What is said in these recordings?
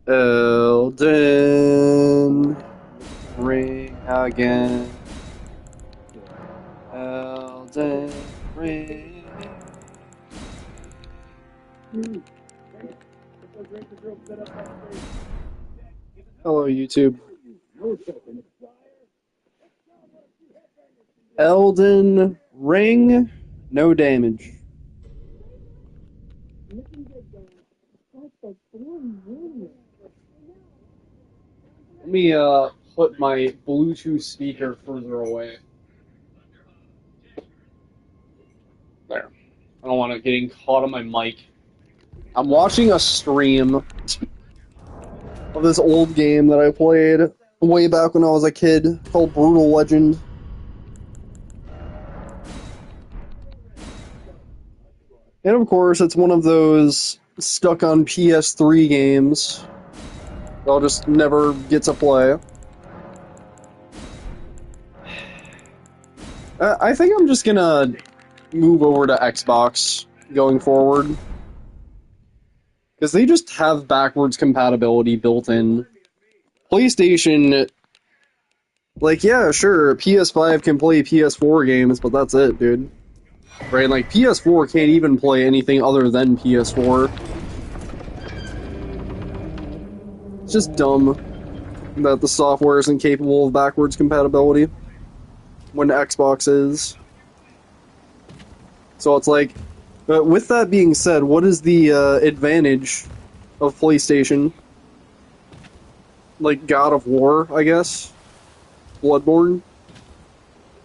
Elden Ring again. Elden Ring. Hello, YouTube. Elden Ring, no damage. Let me put my Bluetooth speaker further away. There. I don't want it getting caught on my mic. I'm watching a stream of this old game that I played way back when I was a kid called Brutal Legend. And of course, it's one of those stuck on PS3 games that I'll just never get to play. I think I'm just gonna move over to Xbox going forward. Because they just have backwards compatibility built in. PlayStation, like, yeah, sure, PS5 can play PS4 games, but that's it, dude. Right? Like, PS4 can't even play anything other than PS4. It's just dumb that the software isn't capable of backwards compatibility when Xbox is. So it's like, with that being said, what is the advantage of PlayStation? Like God of War, I guess? Bloodborne?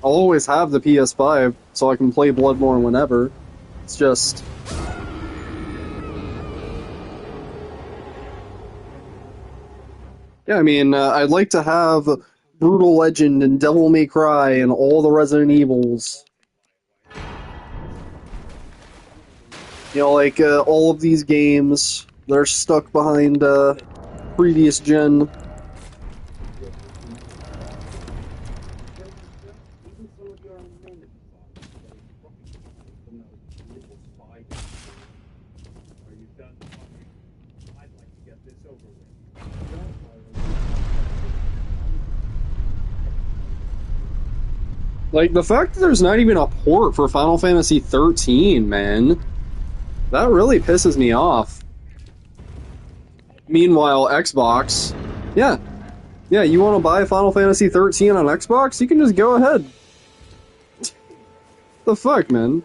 I'll always have the PS5, so I can play Bloodborne whenever. It's just... Yeah, I mean, I'd like to have Brutal Legend and Devil May Cry and all the Resident Evils. You know, like, all of these games that are stuck behind, previous gen. Like, the fact that there's not even a port for Final Fantasy 13, man, that really pisses me off. Meanwhile, Xbox, yeah, you want to buy Final Fantasy 13 on Xbox? You can just go ahead. The fuck, man?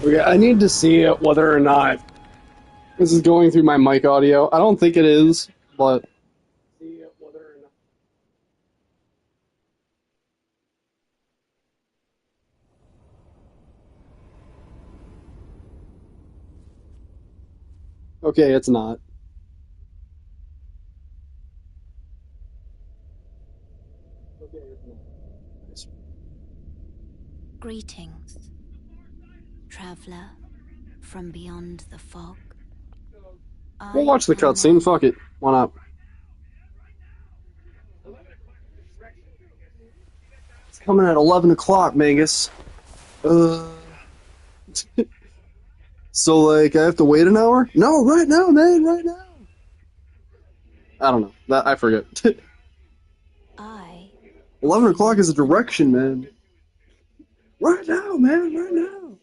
Okay, I need to see whether or not this is going through my mic audio. I don't think it is, but... Okay, it's not. Greetings, traveler from beyond the fog. We'll watch the cutscene, fuck it. Why not? It's coming at 11 o'clock, Mangus. So, like, I have to wait an hour? No, right now, man, right now. I don't know. That I forget. I 11 o'clock is a direction, man. Right now, man, right now.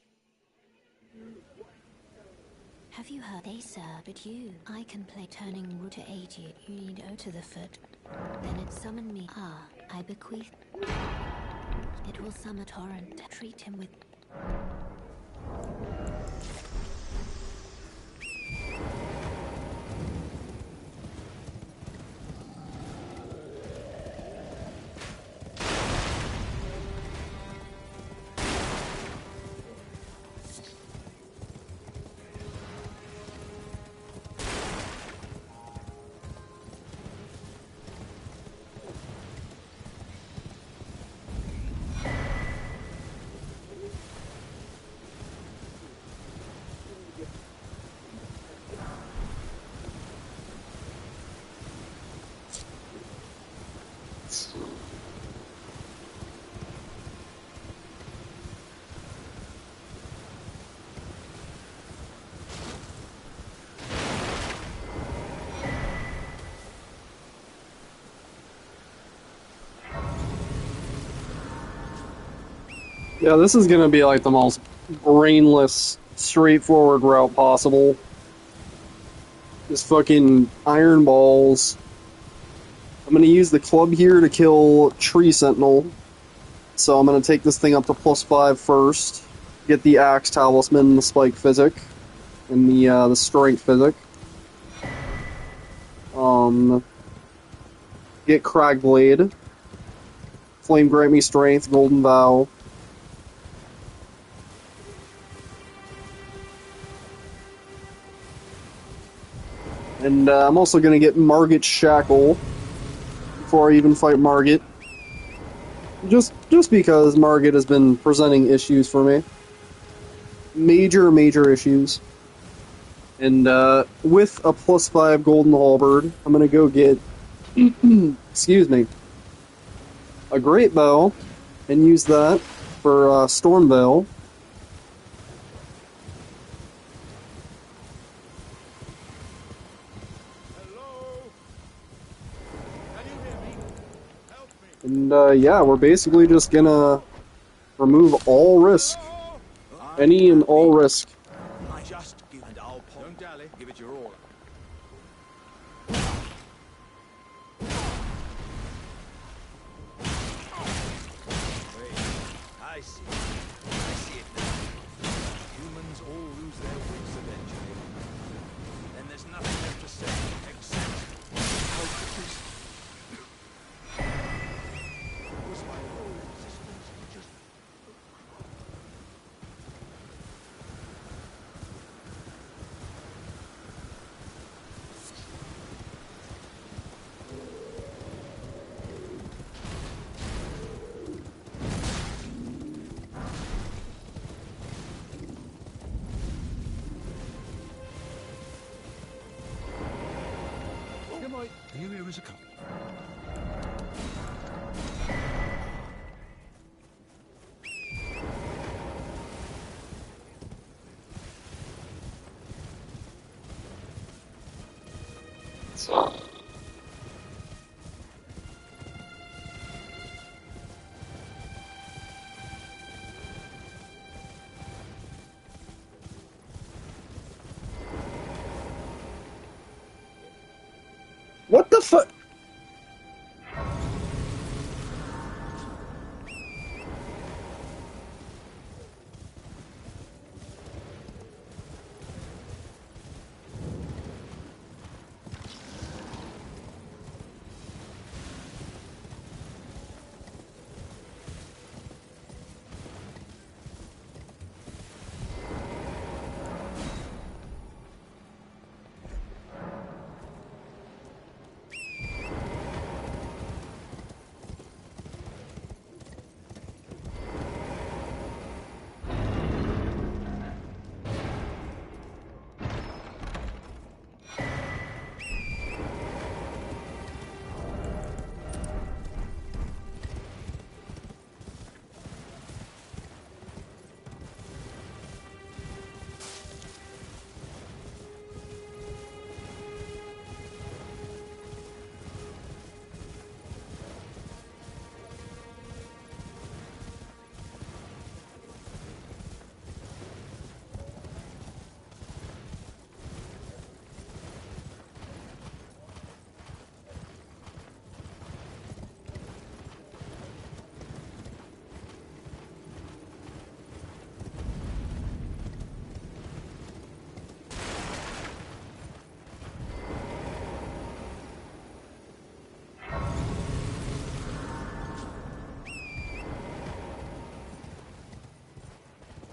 have you heard they sir but you? I can play turning root to aid you. You need O to the foot. Then it summon me. Ah, I bequeath. It will summon torrent. Treat him with. Yeah, this is gonna be like the most brainless, straightforward route possible. Just fucking iron balls. I'm gonna use the club here to kill Tree Sentinel. So I'm gonna take this thing up to +5 first. Get the Axe Talisman, the Spike Physic, and the Strength Physic. Um, get Cragblade. Flame grant me Strength, Golden Vow. And I'm also gonna get Margit Shackle before I even fight Margit. Just because Margit has been presenting issues for me. Major issues. And with a +5 Golden Halberd, I'm gonna go get, excuse me, a Great Bow, and use that for Storm Veil. And yeah, we're basically just gonna remove all risk. Any and all risk. Just give and I'll pop. Don't dally. Give it your all. Wait, I see. I see it now. Humans all lose their wits eventually. Then there's nothing left to say except how this was my whole existence just. Here is a couple. What the fuck?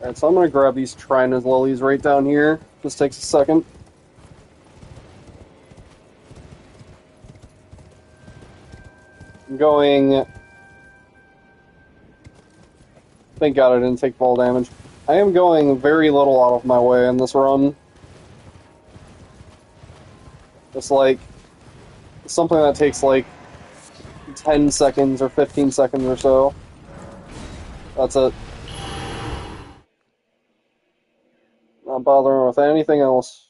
Alright, so I'm gonna grab these Trinus lilies right down here. This takes a second. I'm going... Thank god I didn't take fall damage. I am going very little out of my way in this run. It's like... something that takes like 10 seconds or 15 seconds or so. That's it. Not bothering with anything else.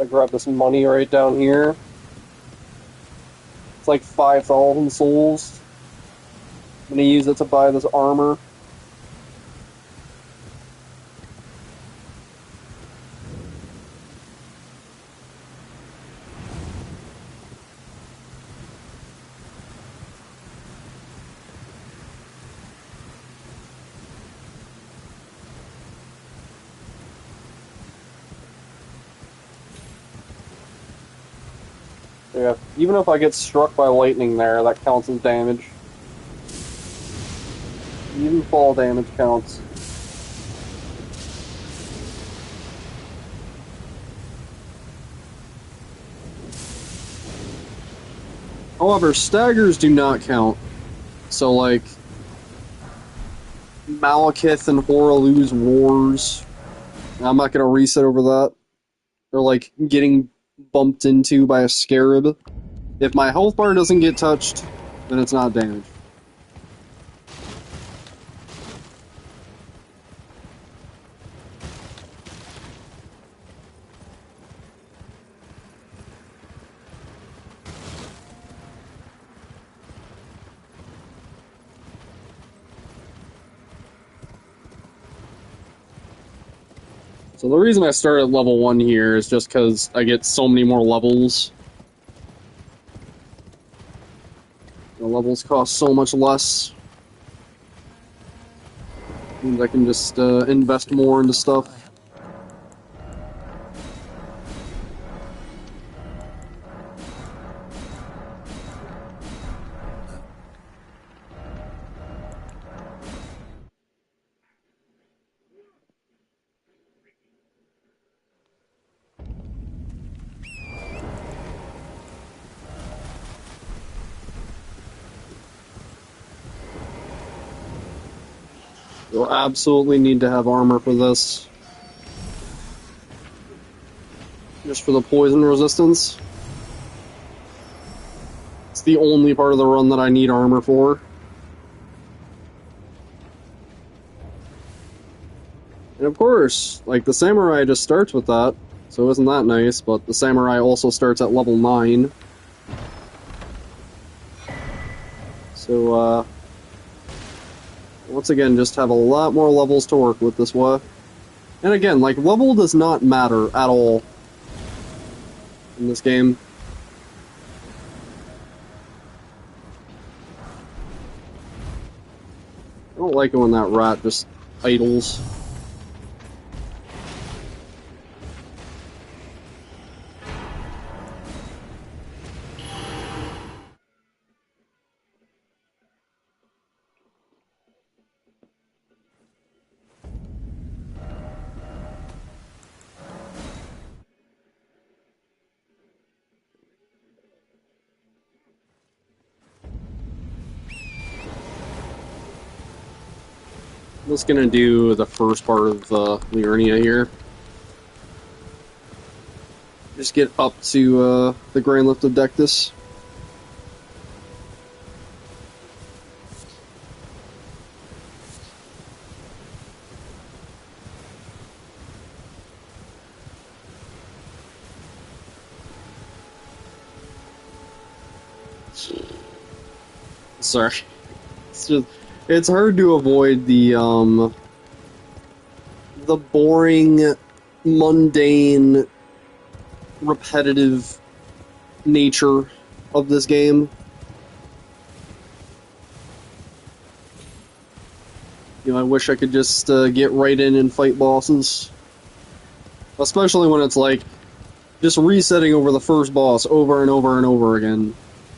I grab this money right down here. It's like 5,000 souls. I'm gonna use it to buy this armor. Yeah, even if I get struck by lightning there, that counts as damage. Even fall damage counts. However, staggers do not count. So, like, Malekith and Horalu's wars, I'm not gonna reset over that. Or, like, getting bumped into by a scarab. If my health bar doesn't get touched, then it's not damage. So the reason I started at level 1 here is just because I get so many more levels. The levels cost so much less. Means I can just invest more into stuff. You'll absolutely need to have armor for this. Just for the poison resistance. It's the only part of the run that I need armor for. And of course, like, the samurai just starts with that, so isn't that nice? But the samurai also starts at level 9. So, once again, just have a lot more levels to work with this way. And again, like, level does not matter at all in this game. I don't like it when that rat just idles. I'm just gonna do the first part of Liurnia here. Just get up to the Grand Lift of Dectus. Sorry. It's hard to avoid the boring, mundane, repetitive nature of this game. You know, I wish I could just get right in and fight bosses. Especially when it's like, just resetting over the first boss over and over and over again.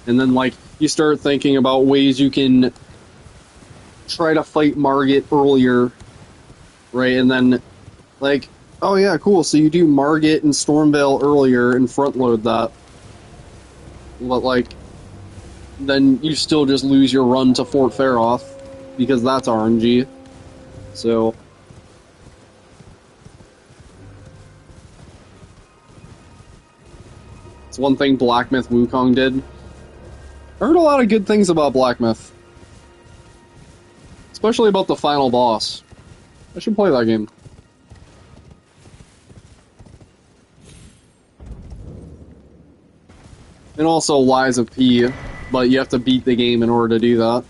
And then, like, you start thinking about ways you can try to fight Margit earlier, right? And then, like, oh yeah, cool, so you do Margit and Stormveil earlier and front load that. But, like, then you still just lose your run to Fort Faroth, because that's RNG. So, it's one thing Black Myth Wukong did. I heard a lot of good things about Black Myth. Especially about the final boss. I should play that game. And also Lies of P, but you have to beat the game in order to do that.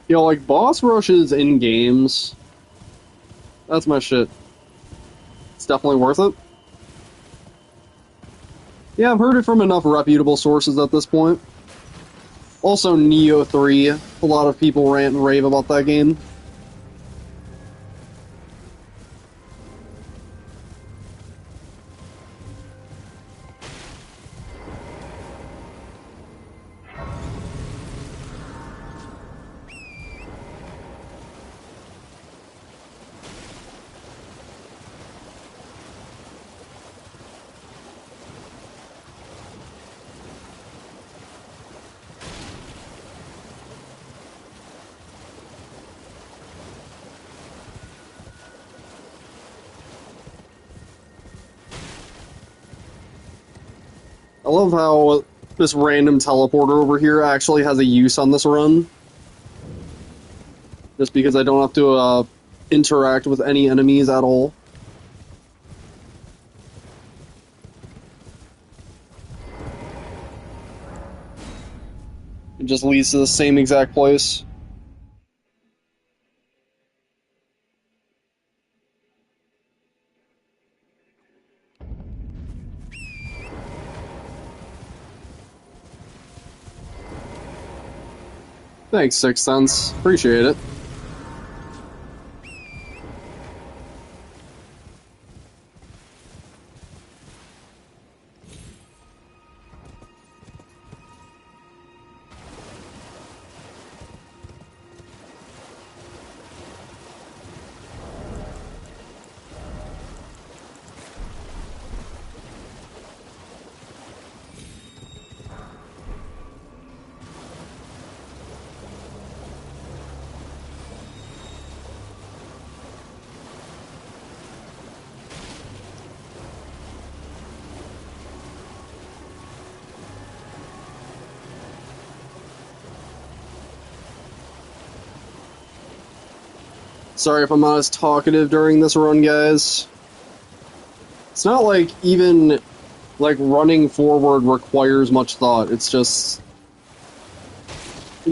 You know, like, boss rushes in games, that's my shit. It's definitely worth it. Yeah, I've heard it from enough reputable sources at this point. Also, Neo 3, a lot of people rant and rave about that game. I love how this random teleporter over here actually has a use on this run. Just because I don't have to interact with any enemies at all. It just leads to the same exact place. Thanks, Sixth Sense. Appreciate it. Sorry if I'm not as talkative during this run, guys. It's not like even like running forward requires much thought. It's just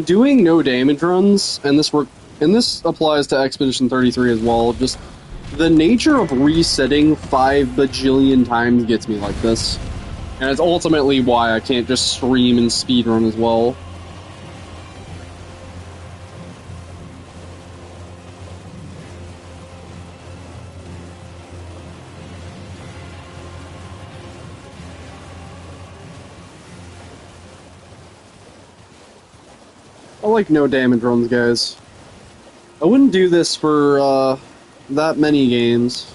doing no damage runs, and this applies to Expedition 33 as well. Just the nature of resetting 5 bajillion times gets me like this, and it's ultimately why I can't just stream and speedrun as well. I like no damage runs, guys. I wouldn't do this for that many games.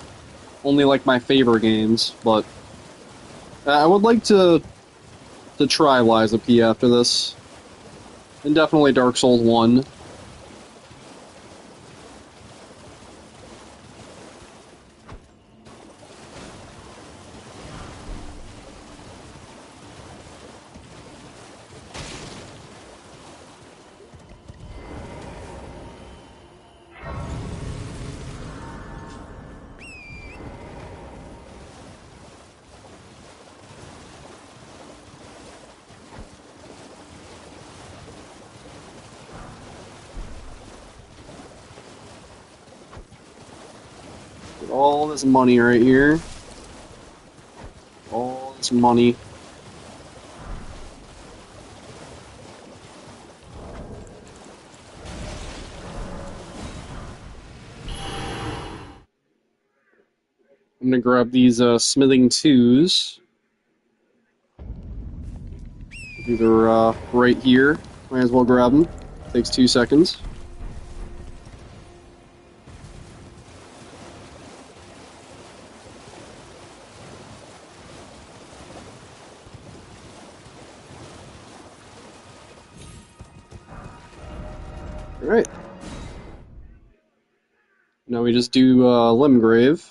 Only like my favorite games, but I would like to try Liza P after this. And definitely Dark Souls 1. Get all this money right here. All this money. I'm gonna grab these smithing 2s. Either right here. Might as well grab them. Takes 2 seconds. Alright. Now we just do Limgrave.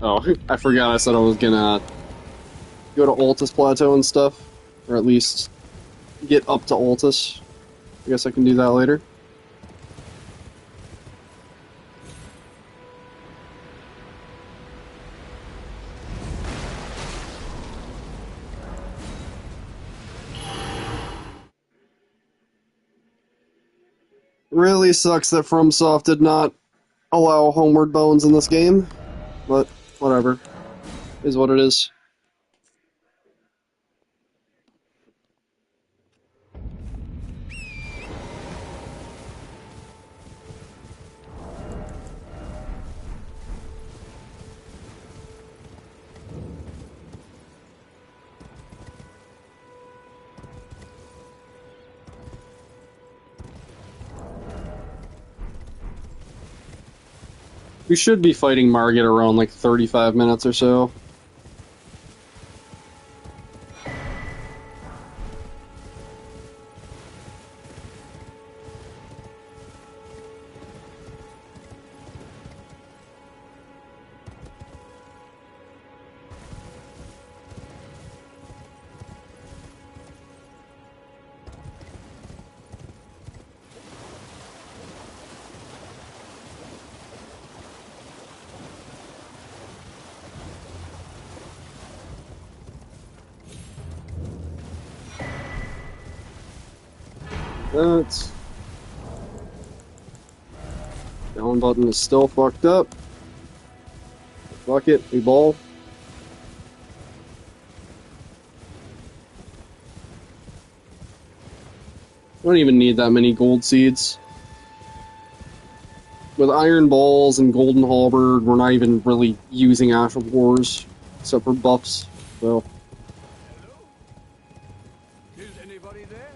Oh, I forgot I said I was gonna go to Altus Plateau and stuff. Or at least get up to Altus. I guess I can do that later. Really sucks that FromSoft did not allow Homeward Bones in this game, but whatever. Is what it is. We should be fighting Margit around like 35 minutes or so. That's... Down button is still fucked up. Fuck it, we ball. I don't even need that many gold seeds. With Iron Balls and Golden Halberd, we're not even really using Astral Wars, except for buffs, so... Hello? Is anybody there?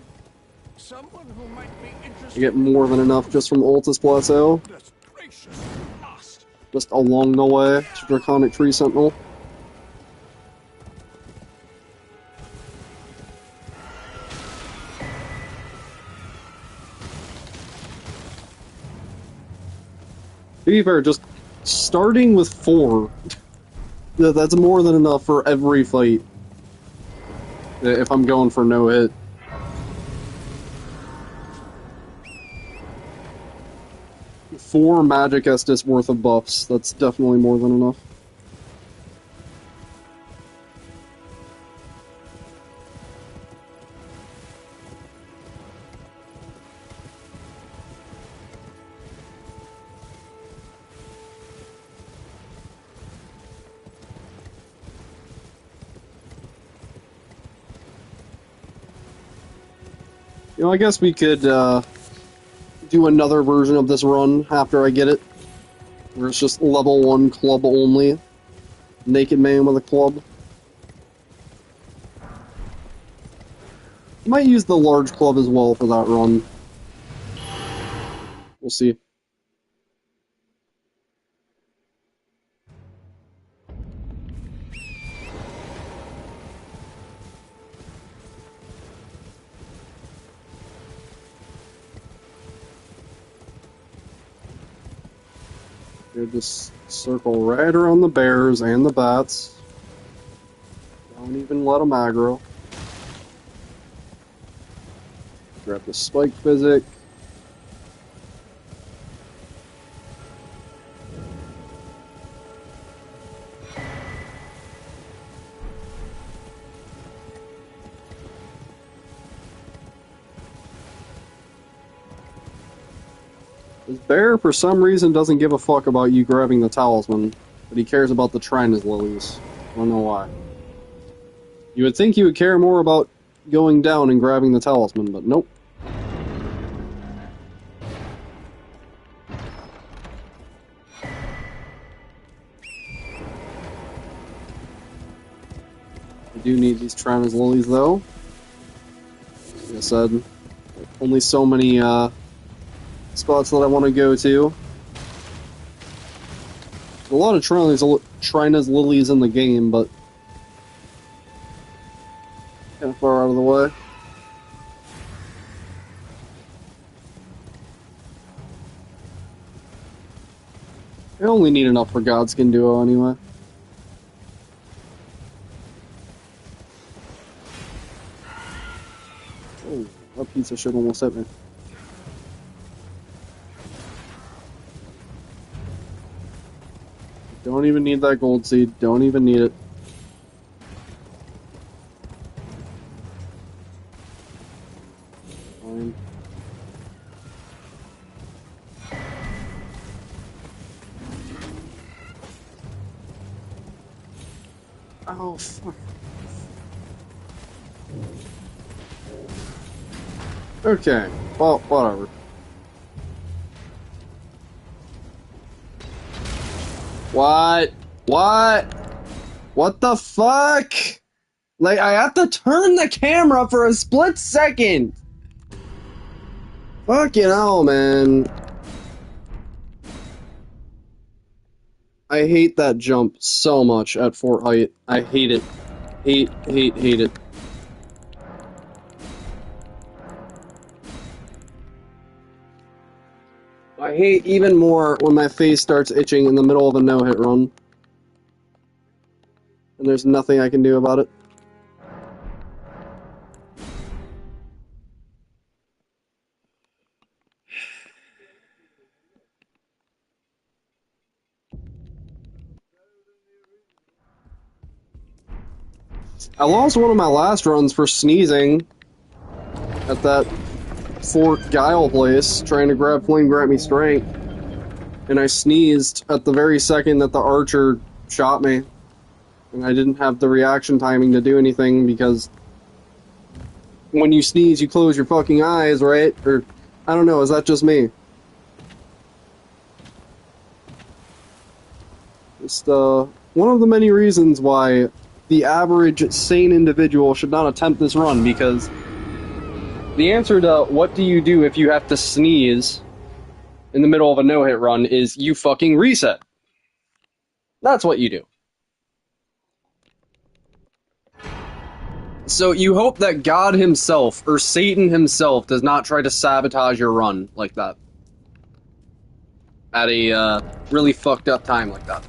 Someone who might be interested. I get more than enough just from Altus Plateau. Goodness gracious, lost. Just along the way to Draconic Tree Sentinel. To be fair, just starting with 4, that's more than enough for every fight. If I'm going for no hit. 4 Magic Estus worth of buffs. That's definitely more than enough. You know, I guess we could do another version of this run after I get it, where it's just level 1 club only. Naked man with a club. I might use the large club as well for that run. We'll see. You just circle right around the bears and the bats. Don't even let them aggro. Grab the spike physic. This bear, for some reason, doesn't give a fuck about you grabbing the talisman, but he cares about the Trinus lilies. I don't know why. You would think he would care more about going down and grabbing the talisman, but nope. I do need these Trinus lilies, though. Like I said, only so many spots that I want to go to. A lot of Trinus lilies in the game, but kind of far out of the way. I only need enough for Godskin Duo anyway. Oh, that piece of shit almost hit me. Don't even need that gold seed. Don't even need it. Fine. Oh, fuck. Okay. Well, whatever. What? What? What the fuck? Like, I have to turn the camera for a split second. Fucking hell, man. I hate that jump so much at Fort Height. I hate it. Hate it. I hate even more when my face starts itching in the middle of a no-hit run. And there's nothing I can do about it. I lost one of my last runs for sneezing at that Fort Guile place, trying to grab Flame Grant Me Strength. And I sneezed at the very second that the archer shot me. And I didn't have the reaction timing to do anything because when you sneeze, you close your fucking eyes, right? Or, I don't know, is that just me? Just, one of the many reasons why the average sane individual should not attempt this run, because the answer to what do you do if you have to sneeze in the middle of a no-hit run is you fucking reset. That's what you do. So you hope that God himself, or Satan himself, does not try to sabotage your run like that. At a, really fucked up time like that.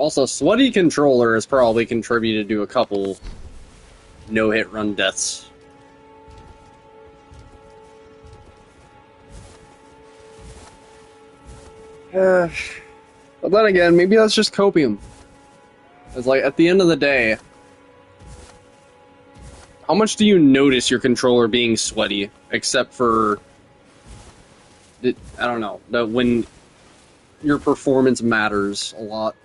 Also, sweaty controller has probably contributed to a couple no-hit run deaths. But then again, maybe that's just copium. It's like, at the end of the day, how much do you notice your controller being sweaty? Except for, I don't know, when your performance matters a lot.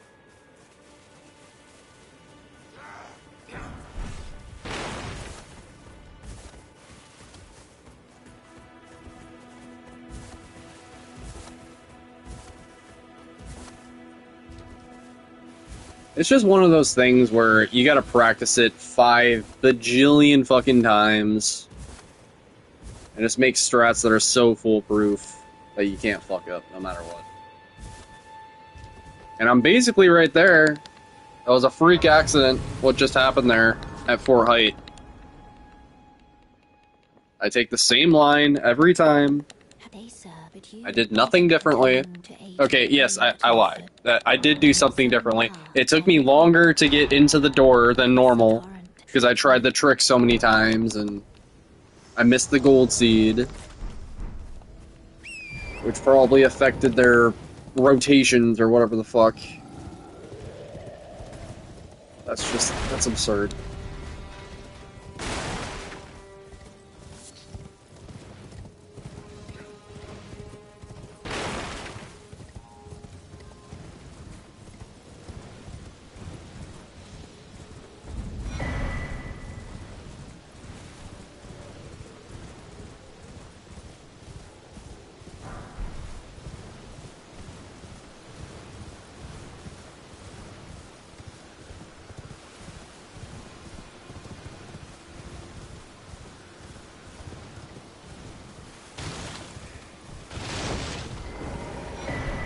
It's just one of those things where you gotta practice it 5 bajillion fucking times. And just make strats that are so foolproof that you can't fuck up no matter what. And I'm basically right there. That was a freak accident, what just happened there at Fort Height. I take the same line every time. I did nothing differently. Okay, yes, I lied. I did do something differently. It took me longer to get into the door than normal, because I tried the trick so many times, and I missed the gold seed, which probably affected their rotations or whatever the fuck. That's absurd.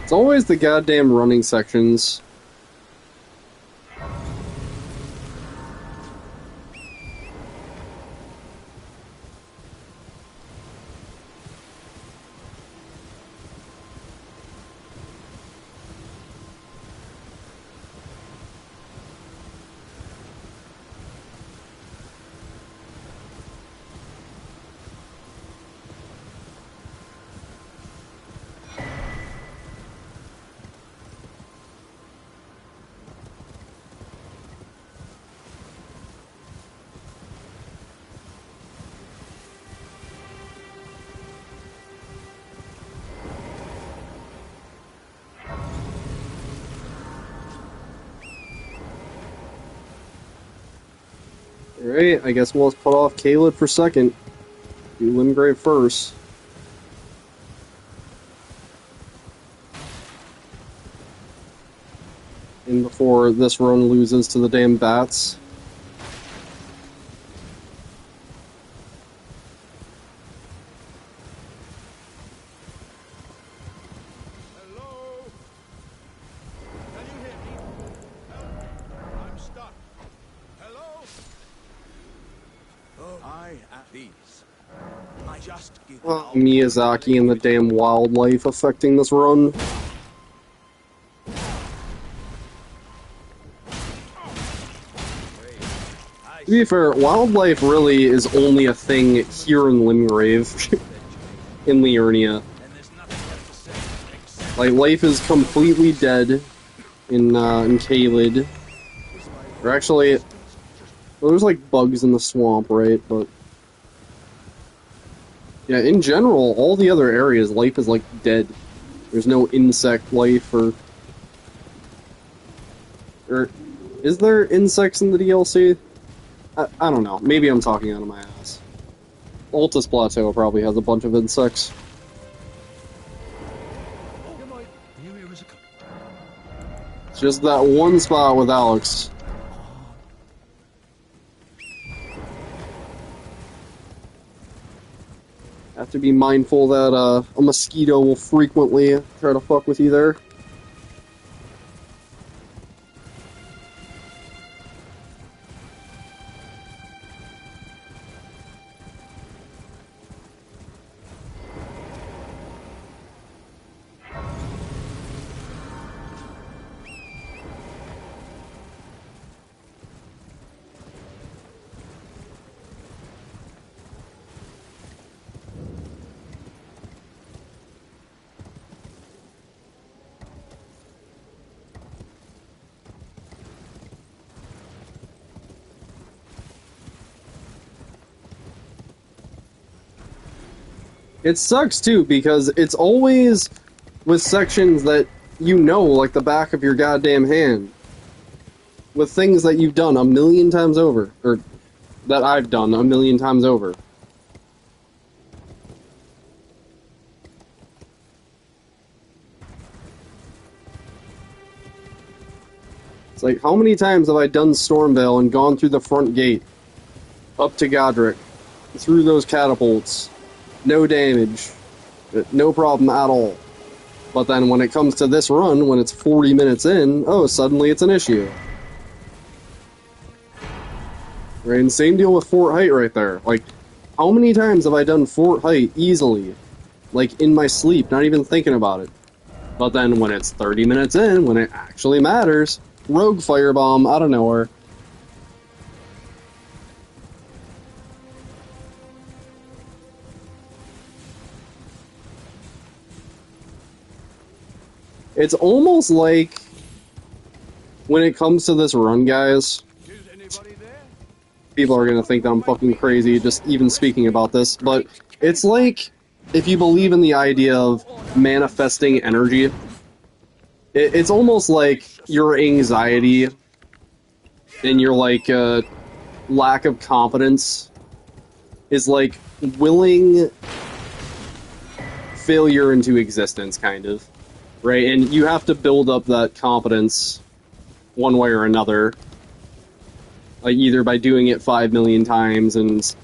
It's always the goddamn running sections. Alright, I guess we'll put off Caleb for second. Do Limgrave first. And before this run loses to the damn bats. Hello? Can you hear me? Help? I'm stuck. Hello? Oh, these. I just give out. Miyazaki and the damn wildlife affecting this run. To be fair, wildlife really is only a thing here in Limgrave, in Liurnia. Like, life is completely dead in Caelid. Or actually, well, there's like bugs in the swamp, right? But yeah, in general, all the other areas, life is like dead. There's no insect life or is there insects in the DLC? I don't know. Maybe I'm talking out of my ass. Altus Plateau probably has a bunch of insects. It's just that one spot with Alex. Have to be mindful that a mosquito will frequently try to fuck with you there. It sucks too because it's always with sections that you know like the back of your goddamn hand. With things that you've done a million times over, or that I've done a million times over. It's like, how many times have I done Stormvale and gone through the front gate, up to Godric, through those catapults, no damage, no problem at all. But then when it comes to this run, when it's 40 minutes in, oh, suddenly it's an issue. Right, and same deal with Fort Height right there. Like, how many times have I done Fort Height easily? Like, in my sleep, not even thinking about it. But then when it's 30 minutes in, when it actually matters, rogue firebomb out of nowhere. It's almost like, when it comes to this run, guys, Is anybody there? people are gonna think that I'm fucking crazy just even speaking about this, but it's like, if you believe in the idea of manifesting energy, it's almost like your anxiety and your, like, lack of confidence is like willing failure into existence, kind of, right? And you have to build up that confidence one way or another, like either by doing it 5 million times and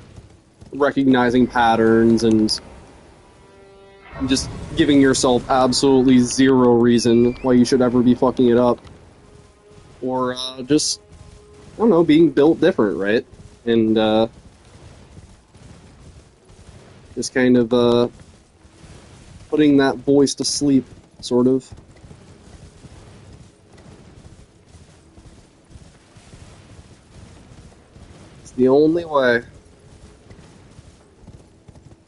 recognizing patterns and just giving yourself absolutely zero reason why you should ever be fucking it up, or just, I don't know, being built different, right? And just kind of putting that voice to sleep, sort of. It's the only way.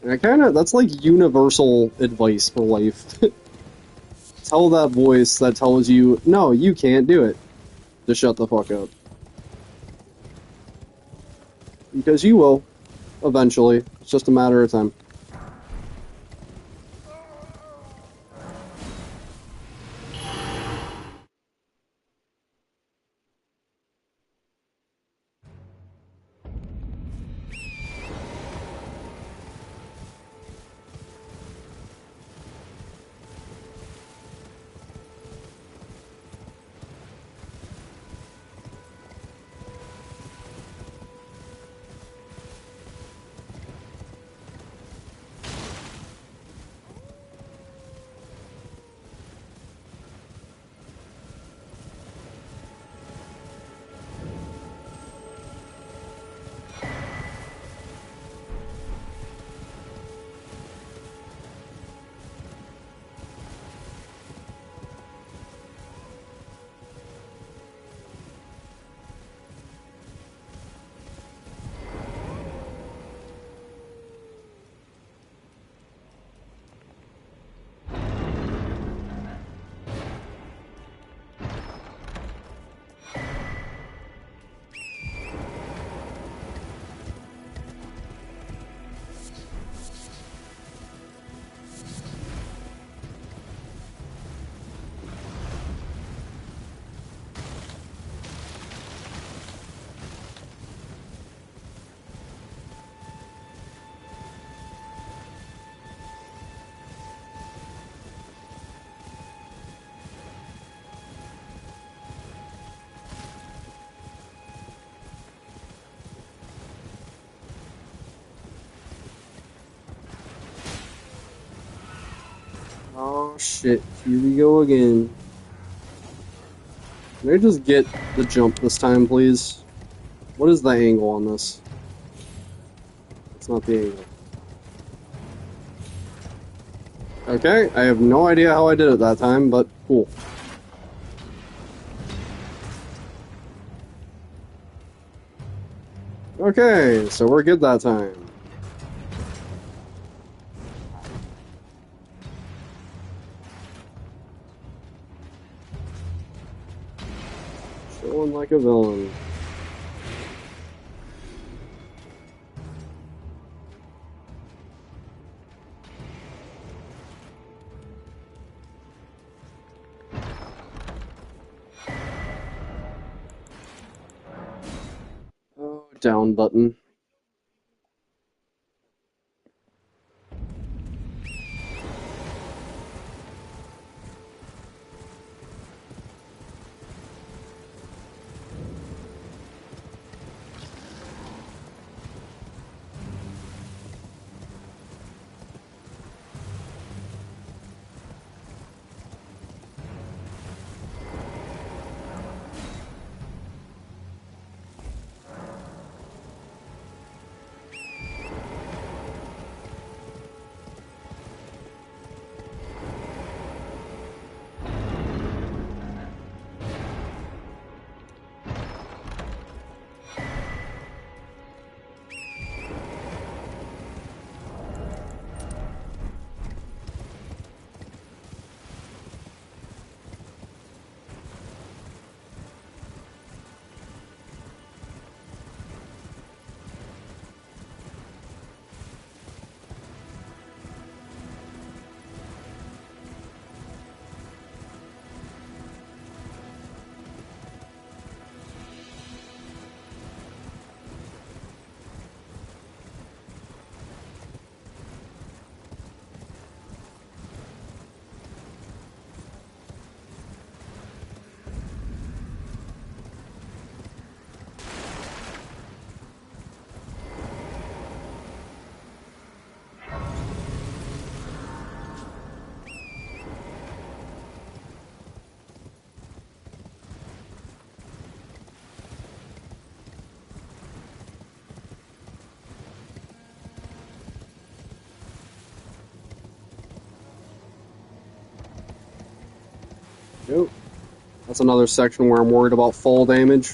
And that's like universal advice for life. Tell that voice that tells you, no, you can't do it, to shut the fuck up. Because you will, eventually. It's just a matter of time. Oh shit, here we go again. Can I just get the jump this time, please? What is the angle on this? It's not the angle. Okay, I have no idea how I did it that time, but cool. Okay, so we're good that time. Chilling like a villain. down button. Nope. That's another section where I'm worried about fall damage.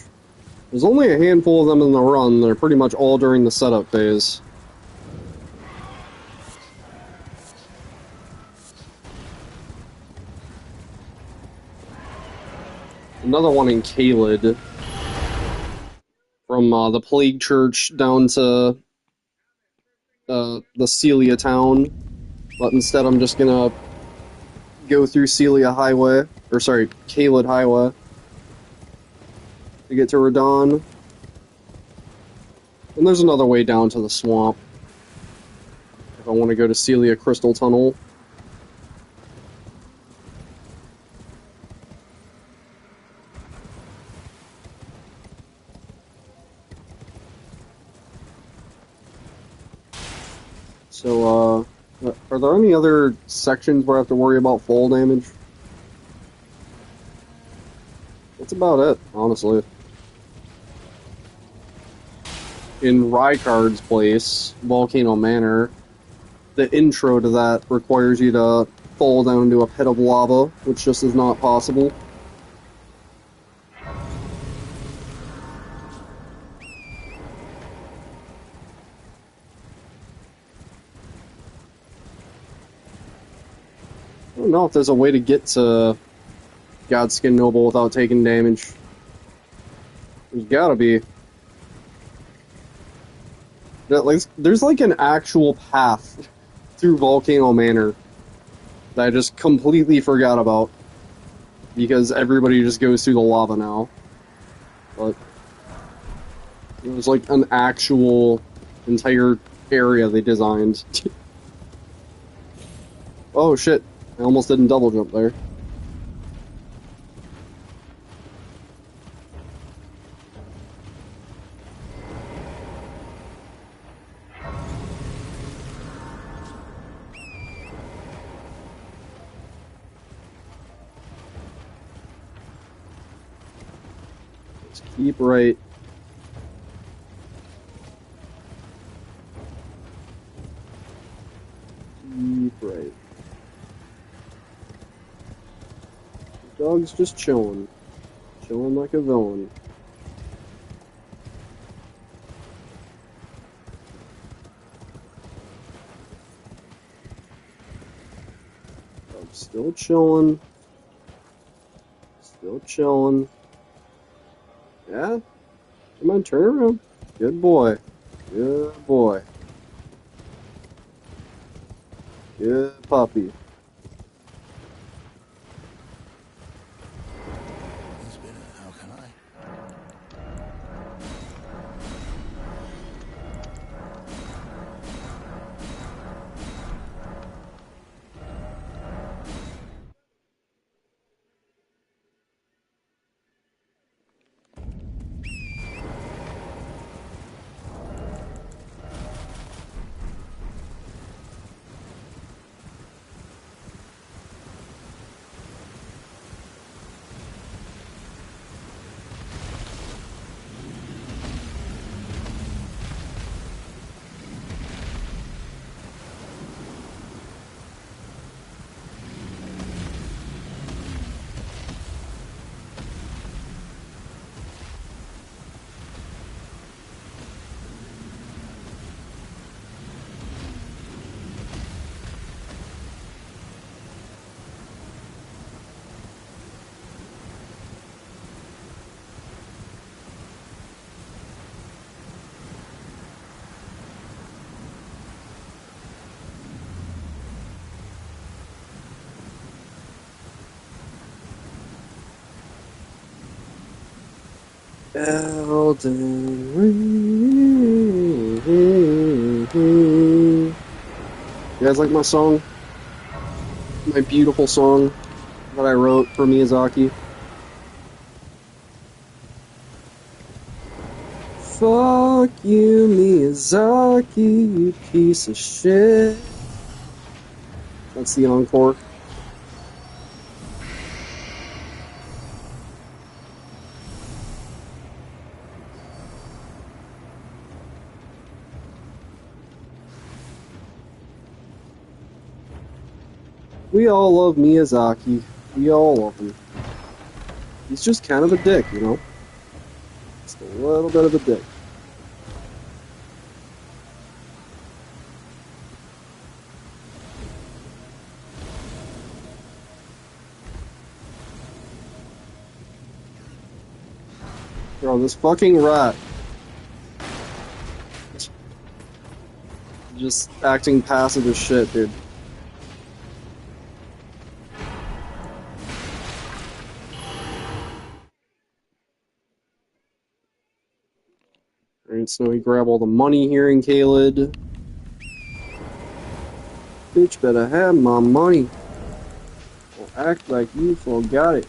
There's only a handful of them in the run. They're pretty much all during the setup phase. Another one in Caelid. From the Plague Church down to the Celia town. But instead I'm just gonna go through Celia Highway. Or sorry, Caelid Highway. To get to Radon. And there's another way down to the swamp. If I want to go to Celia Crystal Tunnel. So, are there any other sections where I have to worry about fall damage? That's about it, honestly. In Rykard's place, Volcano Manor, the intro to that requires you to fall down into a pit of lava, which just is not possible. I don't know if there's a way to get to Godskin Noble without taking damage. There's gotta be. There's like an actual path through Volcano Manor that I just completely forgot about because everybody just goes through the lava now. But it was like an actual entire area they designed. Oh shit, I almost didn't double jump there. Just keep right. Keep right. The dog's just chilling. Chilling like a villain. Dog's still chilling. Still chilling. Yeah? Come on, turn around. Good boy. Good boy. Good puppy. How can I? Elden Ring. You guys like my song? My beautiful song that I wrote for Miyazaki? Fuck you, Miyazaki, you piece of shit. That's the encore. We all love Miyazaki. We all love him. He's just kind of a dick, you know? Just a little bit of a dick. Bro, this fucking rat. Just acting passive as shit, dude. Alright, so we grab all the money here in Kaled. Bitch better have my money. Or act like you forgot it.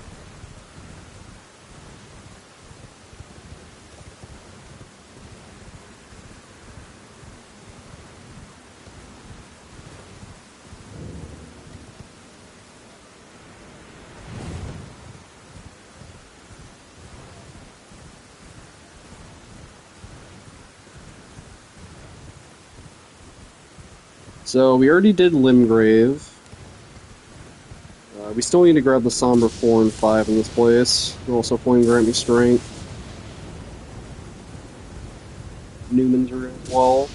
So we already did Limgrave. We still need to grab the Somber 4 and 5 in this place. And also Flame Grant Me Strength. Newman's are as well.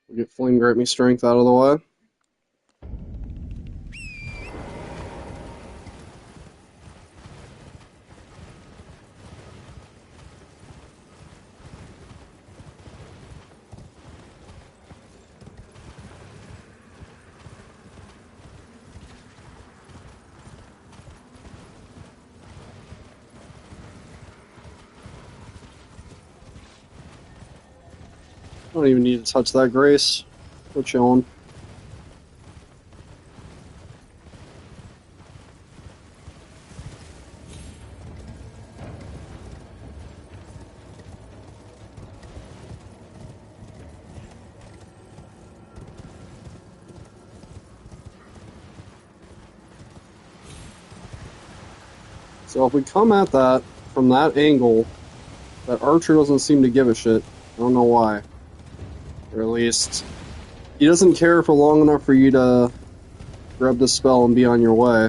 We'll get Flame Grant Me Strength out of the way. I don't even need to touch that Grace. We're chilling. So if we come at that from that angle, that archer doesn't seem to give a shit. I don't know why. Or at least, he doesn't care for long enough for you to grab the spell and be on your way.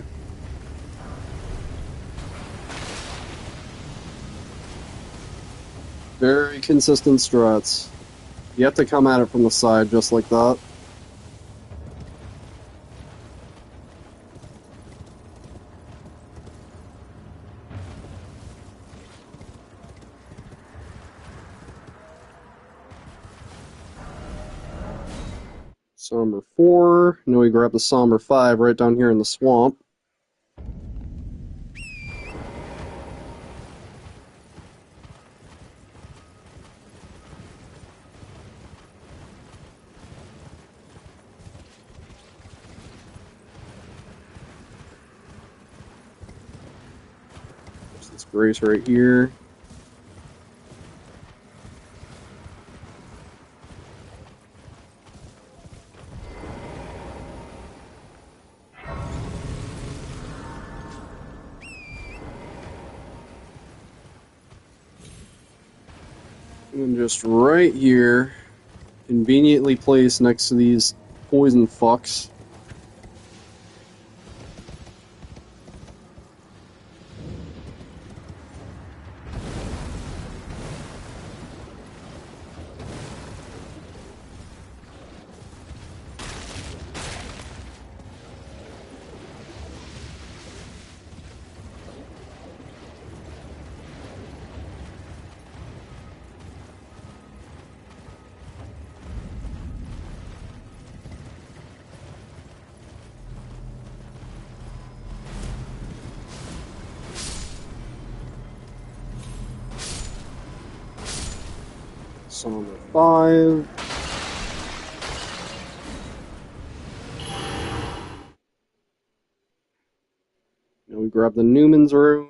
Very consistent strats. You have to come at it from the side just like that. Somber 4. Now we grab the Somber 5 right down here in the swamp. There's this Grace right here. And just right here, conveniently placed next to these poison fucks. focus on number 5. Now we grab the Newman's rune.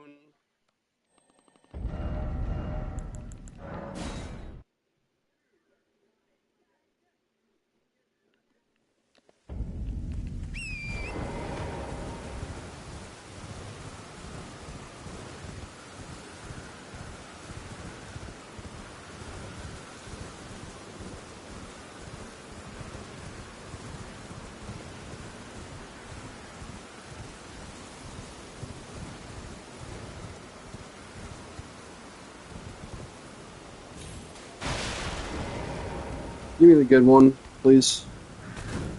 Give me the good one, please.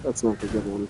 That's not the good one.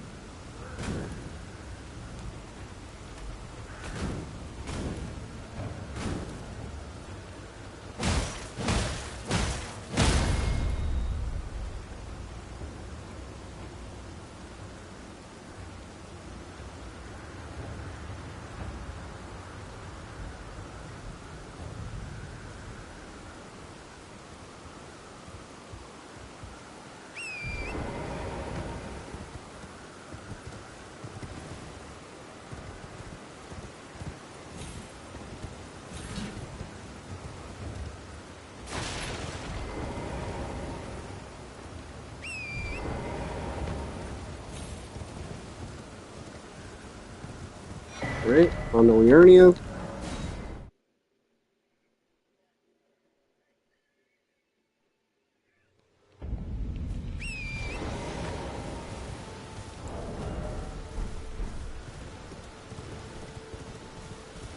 Alright, on to Liurnia.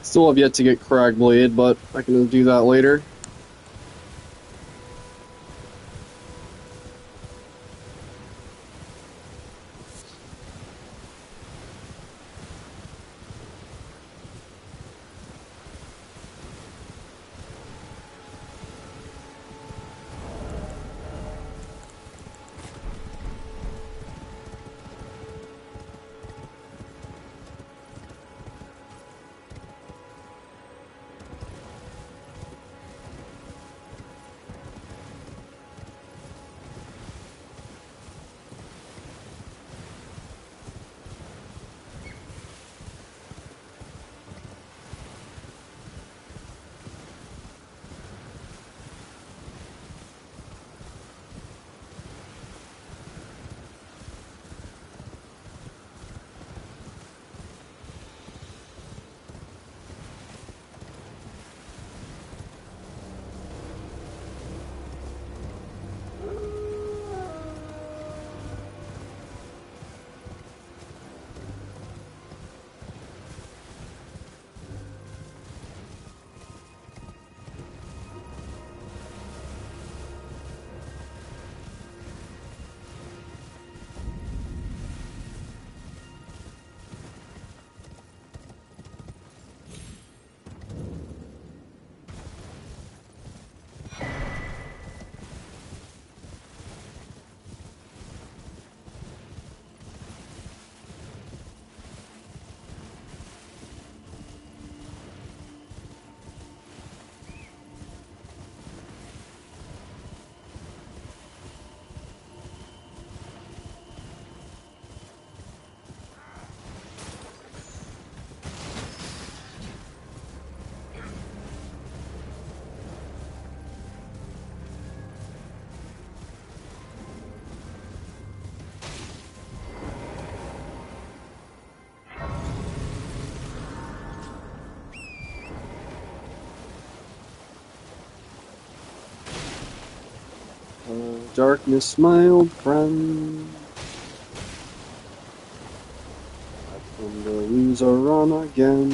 Still have yet to get Cragblade, but I can do that later. Darkness, my old friend. I've come to lose a run again.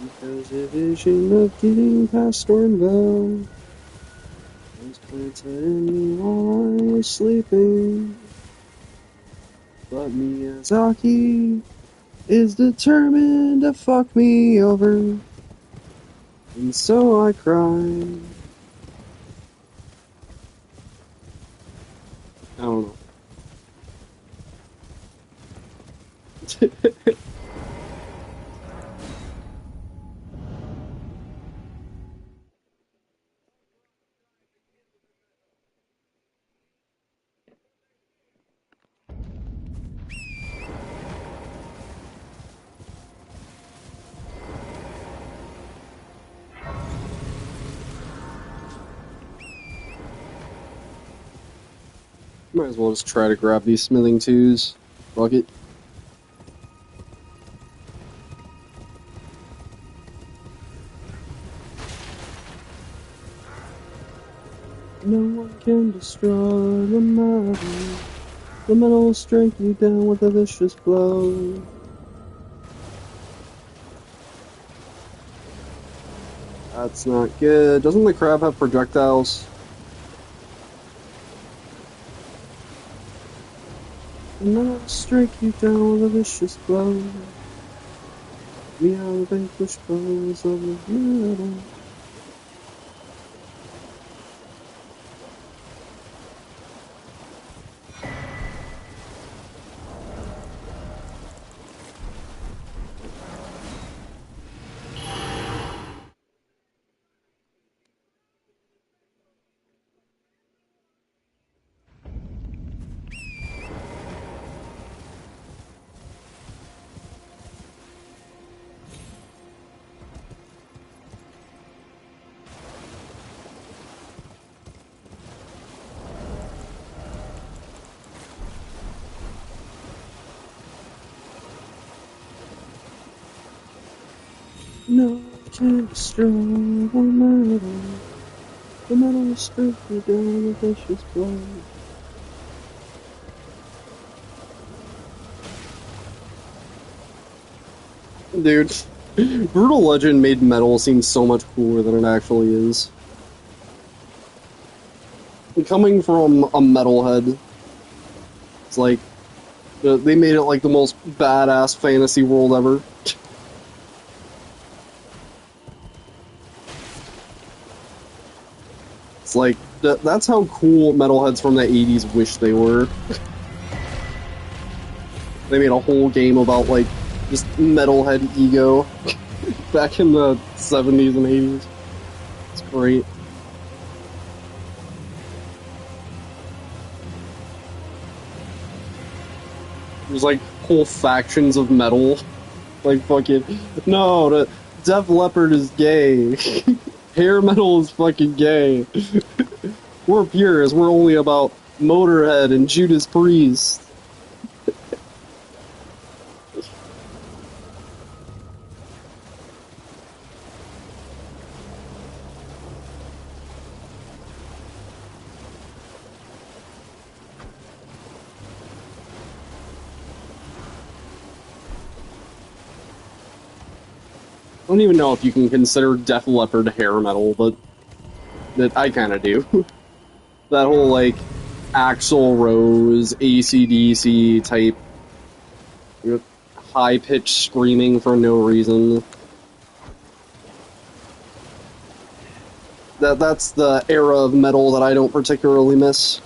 Because a vision of getting past Stormville was planted in me while I was sleeping. But Miyazaki is determined to fuck me over. And so I cried. I don't know. Might as well just try to grab these smithing twos. Fuck it. No one can destroy the metal. The metal will strike you down with a vicious blow. That's not good. Doesn't the crab have projectiles? The metal will strike you down with a vicious blow. We are the vanquished foes of the metal. No one can destroy the metal. The metal will strike you down with a vicious blow. Dude, Brutal Legend made metal seem so much cooler than it actually is. Coming from a metalhead, it's like they made it like the most badass fantasy world ever. It's like that's how cool metalheads from the 80s wish they were. They made a whole game about like just metalhead ego back in the 70s and 80s. It's great. There's like whole factions of metal. Like fucking no, the Def Leppard is gay. Hair metal is fucking gay. We're purists. We're only about Motorhead and Judas Priest. I don't even know if you can consider Def Leppard hair metal, but that I kind of do. That whole like Axl Rose, AC/DC type, high pitched screaming for no reason. That's the era of metal that I don't particularly miss.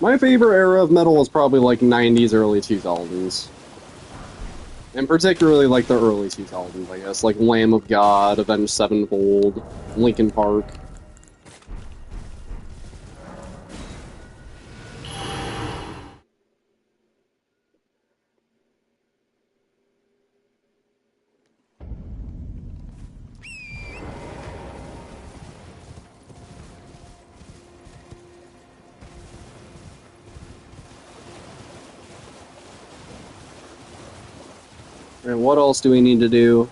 My favorite era of metal is probably like 90s, early 2000s. And particularly like the early 2000s, I guess. Like Lamb of God, Avenged Sevenfold, Linkin Park. And what else do we need to do?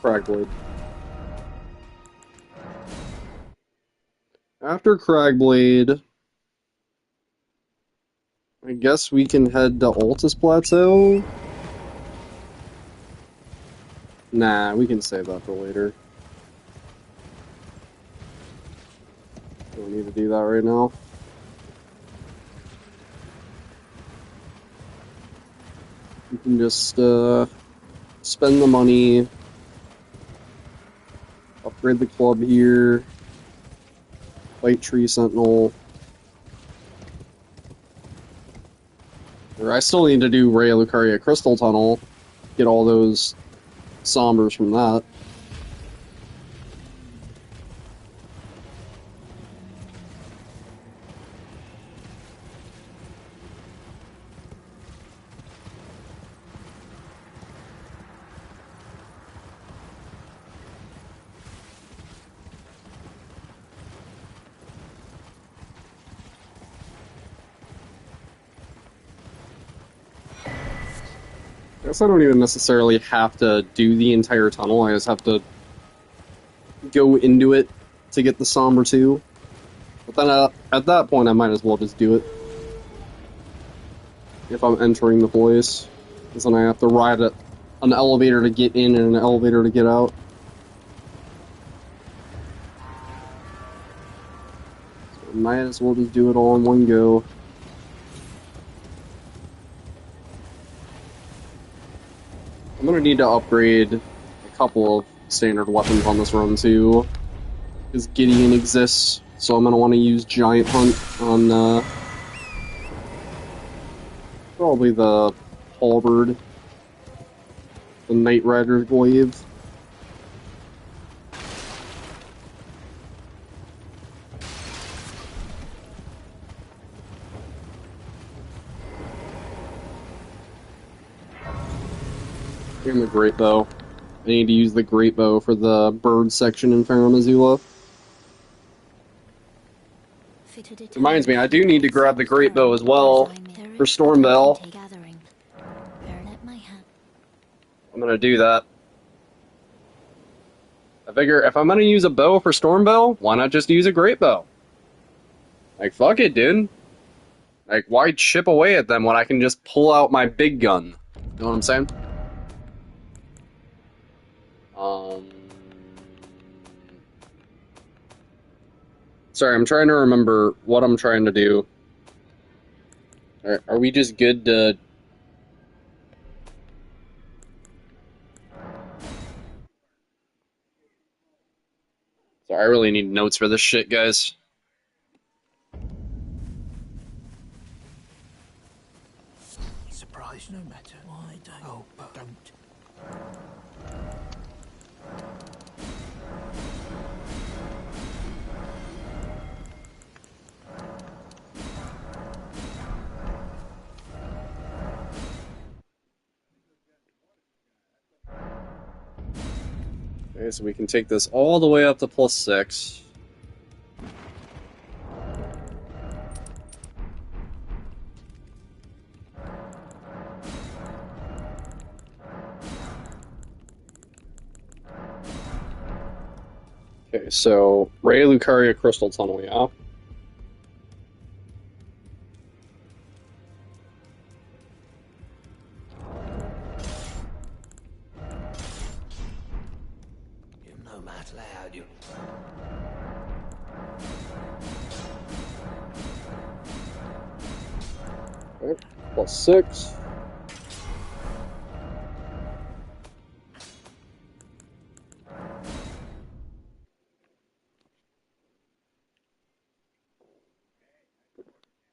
Cragblade. After Cragblade, I guess we can head to Altus Plateau? Nah, we can save that for later. Don't need to do that right now. We can just spend the money, upgrade the club here, fight Tree Sentinel. Or I still need to do Ray Lucaria Crystal Tunnel, get all those sombers from that. guess I don't even necessarily have to do the entire tunnel, I just have to go into it to get the Somber 2. But then at that point, I might as well just do it. If I'm entering the place. Because then I have to ride an elevator to get in and an elevator to get out. So I might as well just do it all in one go. I'm gonna need to upgrade a couple of standard weapons on this run too. Because Gideon exists, so I'm gonna want to use Giant Hunt on probably the Halberd, the Knight Rider's Glaive. And the Great Bow. I need to use the Great Bow for the bird section in Farum Azula. Reminds me, I do need to grab the Great Bow as well for Stormveil. I'm gonna do that. I figure if I'm gonna use a bow for Stormveil, why not just use a Great Bow? Like, fuck it, dude. Like, why chip away at them when I can just pull out my big gun? You know what I'm saying? Sorry, I'm trying to remember what I'm trying to do. Are we just good to... Sorry, I really need notes for this shit, guys. Surprise no matter. Why don't? Oh, but don't. Okay, so we can take this all the way up to +6. Okay, so Ray Lucaria Crystal Tunnel, yeah? You know Matt loud, you. Okay, +6.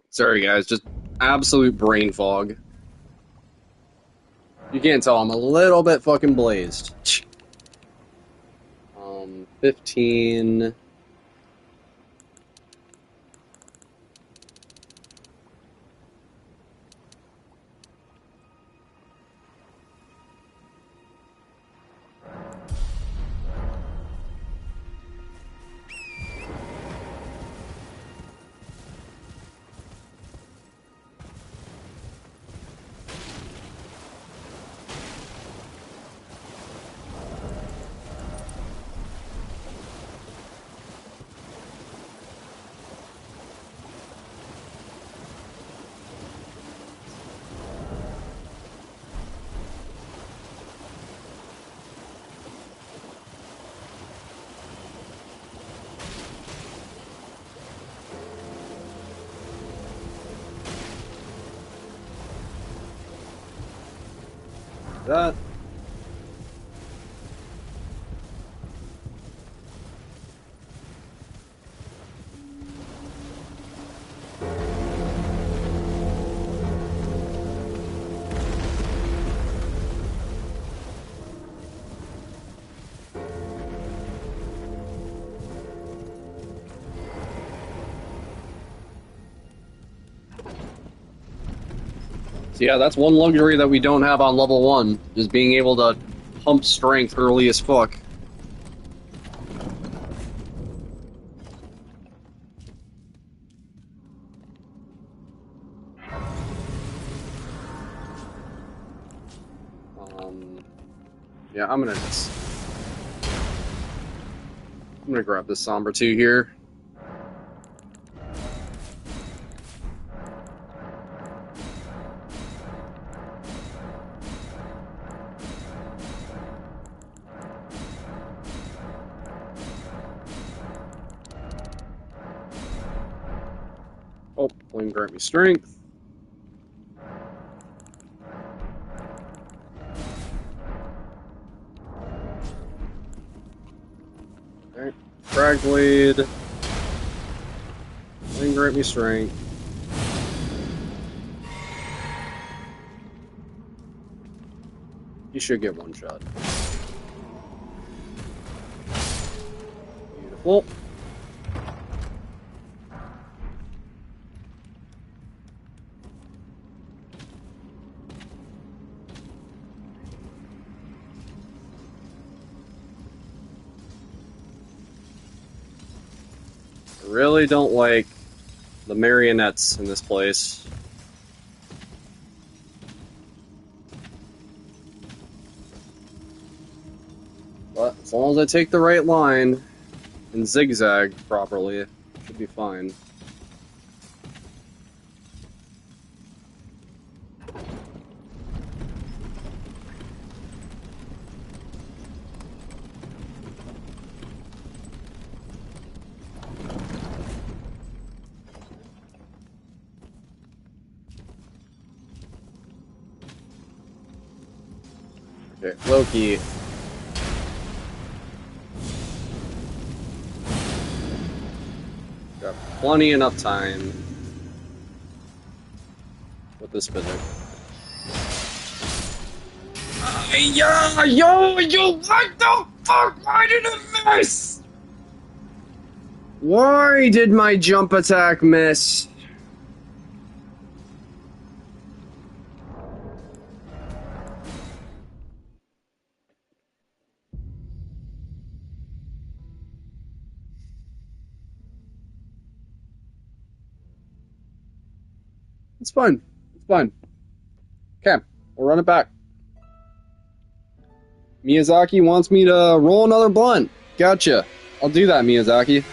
Sorry, guys, just absolute brain fog. You can't tell, I'm a little bit fucking blazed. 15... that. So yeah, that's one luxury that we don't have on level 1, is being able to pump strength early as fuck. Yeah, I'm gonna grab this Sombra 2 here. Oh, Flame grant me strength. Okay. Frag Blade. Flame grant me strength. You should get one shot. Beautiful. I really don't like the marionettes in this place. But as long as I take the right line and zigzag properly, it should be fine. Okay, Loki. Got plenty enough time with this physic. Yeah, yo, what the fuck? Why did it miss? Why did my jump attack miss? It's fine. It's fine. Okay, we'll run it back. Miyazaki wants me to roll another blunt. Gotcha. I'll do that, Miyazaki.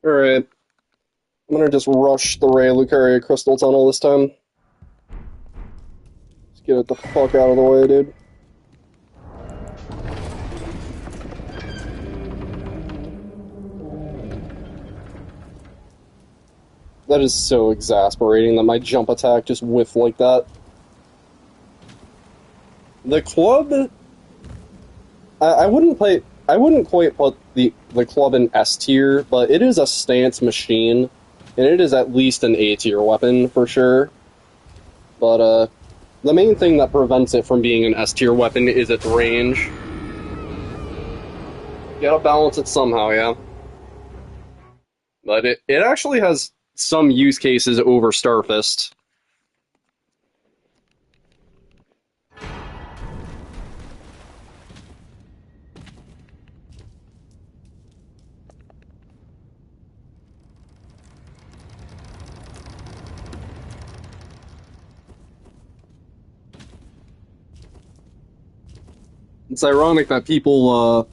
Alright, I'm gonna just rush the Ray Lucaria Crystal Tunnel this time. Let's get it the fuck out of the way, dude. That is so exasperating that my jump attack just whiffed like that. The club, I wouldn't play. I wouldn't quite put the club in S tier, but it is a stance machine, and it is at least an A tier weapon for sure. But the main thing that prevents it from being an S tier weapon is its range. You gotta balance it somehow, yeah. But it actually has some use cases over Starfist. It's ironic that people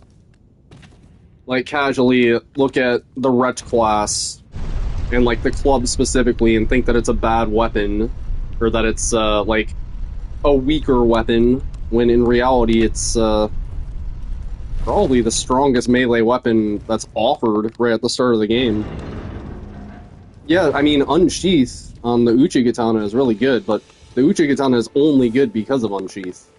like casually look at the Ret class and like the club specifically and think that it's a bad weapon or that it's like a weaker weapon when in reality it's probably the strongest melee weapon that's offered right at the start of the game. Yeah, I mean Unsheath on the Uchigatana is really good, but the Uchigatana is only good because of Unsheath.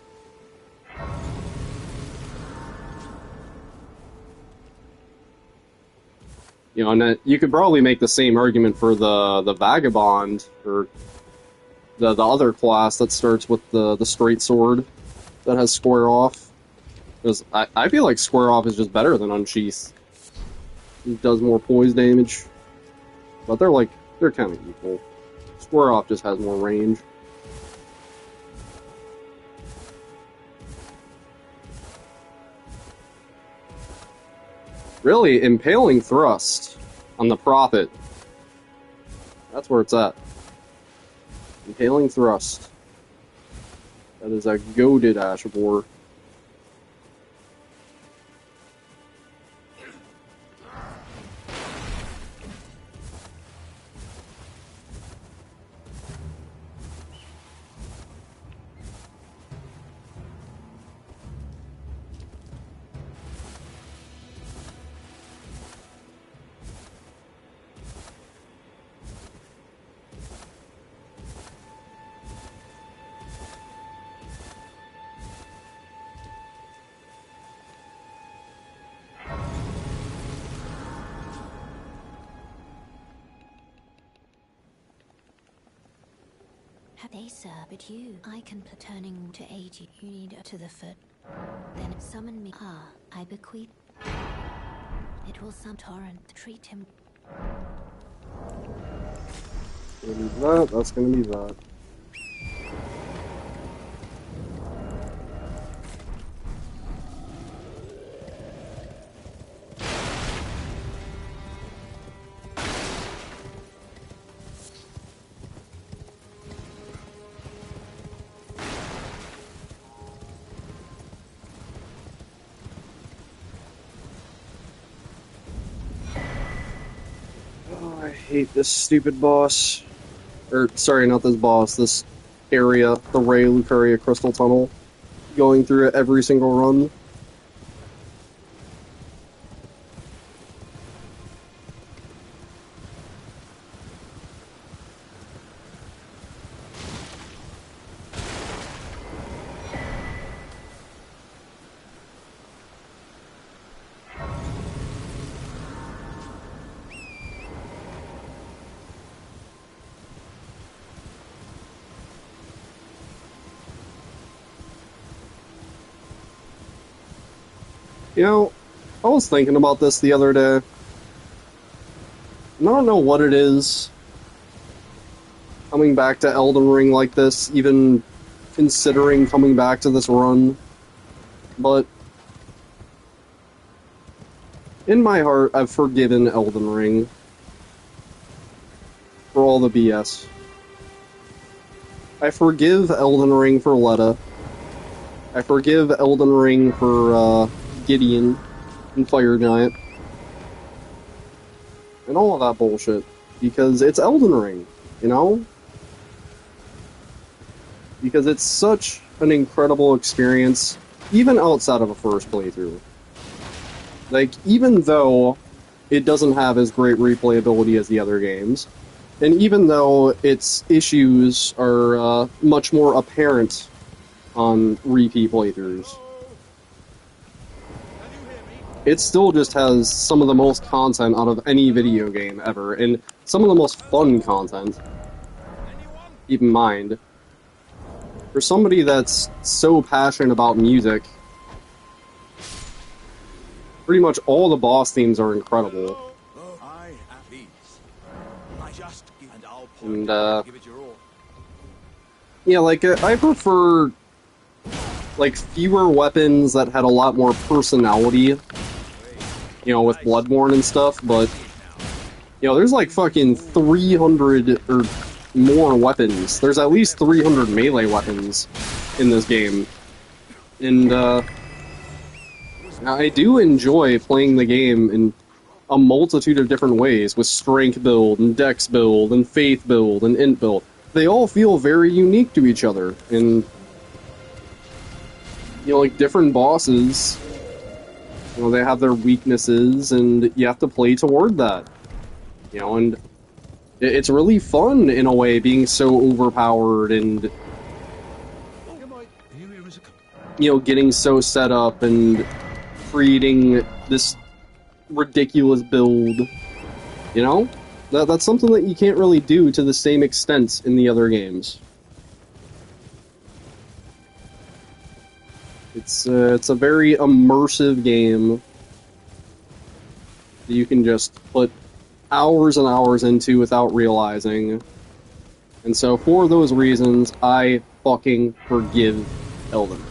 You know, and you could probably make the same argument for the Vagabond or the other class that starts with the straight sword that has square off. Because I feel like square off is just better than Unsheath. It does more poise damage, but they're kind of equal. Square off just has more range. Really, Impaling Thrust on the Prophet. That's where it's at. Impaling Thrust. That is a goated Ashabor. They sir, but you. I can turning to aid you. You need to the foot. Then summon me. Ah, I bequeath. It will some torrent. Treat him. Gonna be that, that's gonna be that. I hate this stupid boss. Or, sorry, not this boss, this area, the Ray Lucaria Crystal Tunnel. Going through it every single run. You know, I was thinking about this the other day. And I don't know what it is coming back to Elden Ring like this, even considering coming back to this run. But in my heart, I've forgiven Elden Ring for all the BS. I forgive Elden Ring for Letta. I forgive Elden Ring for Gideon and Fire Giant. and all of that bullshit. Because it's Elden Ring, you know? Because it's such an incredible experience, even outside of a first playthrough. Like, even though it doesn't have as great replayability as the other games, and even though its issues are much more apparent on repeat playthroughs, Can you hear me? it still just has some of the most content out of any video game ever, and some of the most fun content. Anyone? Keep in mind, for somebody that's so passionate about music, pretty much all the boss themes are incredible. Hello? Oh, I am peace. I just give, and I'll point And, out where to give it your all. yeah, like, I prefer, like, fewer weapons that had a lot more personality, Wait, you know, with I Bloodborne and stuff, but, see it now. you know, there's like fucking 300 or more weapons. There's at least 300 melee weapons in this game. And, I do enjoy playing the game in a multitude of different ways, with strength build, and dex build, and faith build, and int build. They all feel very unique to each other, and, you know, like, different bosses, you know, they have their weaknesses, and you have to play toward that. You know, and it's really fun, in a way, being so overpowered and, you know, getting so set up and creating this ridiculous build. You know? That's something that you can't really do to the same extent in the other games. It's a very immersive game that you can just put hours and hours into without realizing. And so, for those reasons, I fucking forgive Elden.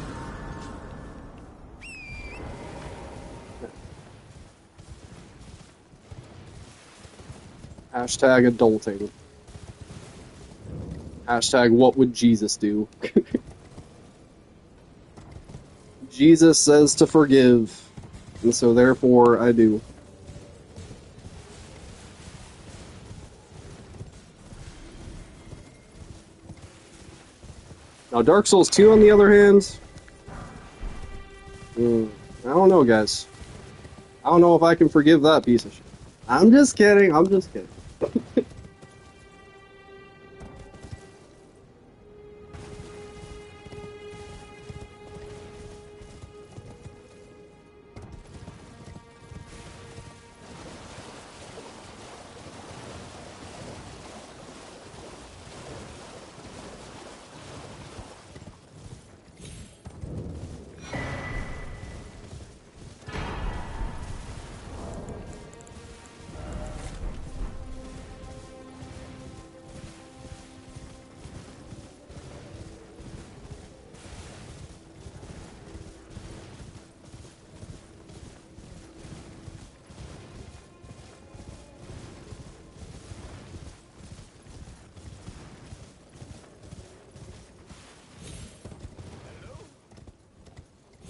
Hashtag adulting. Hashtag what would Jesus do? Jesus says to forgive, and so therefore I do. Now, Dark Souls 2, on the other hand, I don't know, guys. I don't know if I can forgive that piece of shit. I'm just kidding, I'm just kidding.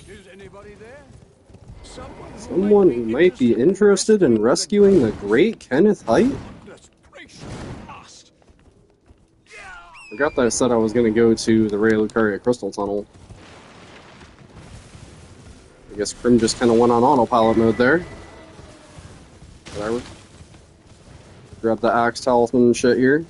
Is anybody there? Someone who might be interested in rescuing the great Kenneth Haight? Goodness gracious, blast! Forgot that I said I was gonna go to the Ray Lucaria Crystal Tunnel. I guess Krim just kinda went on autopilot mode there. Whatever. Grab the axe talisman and shit here.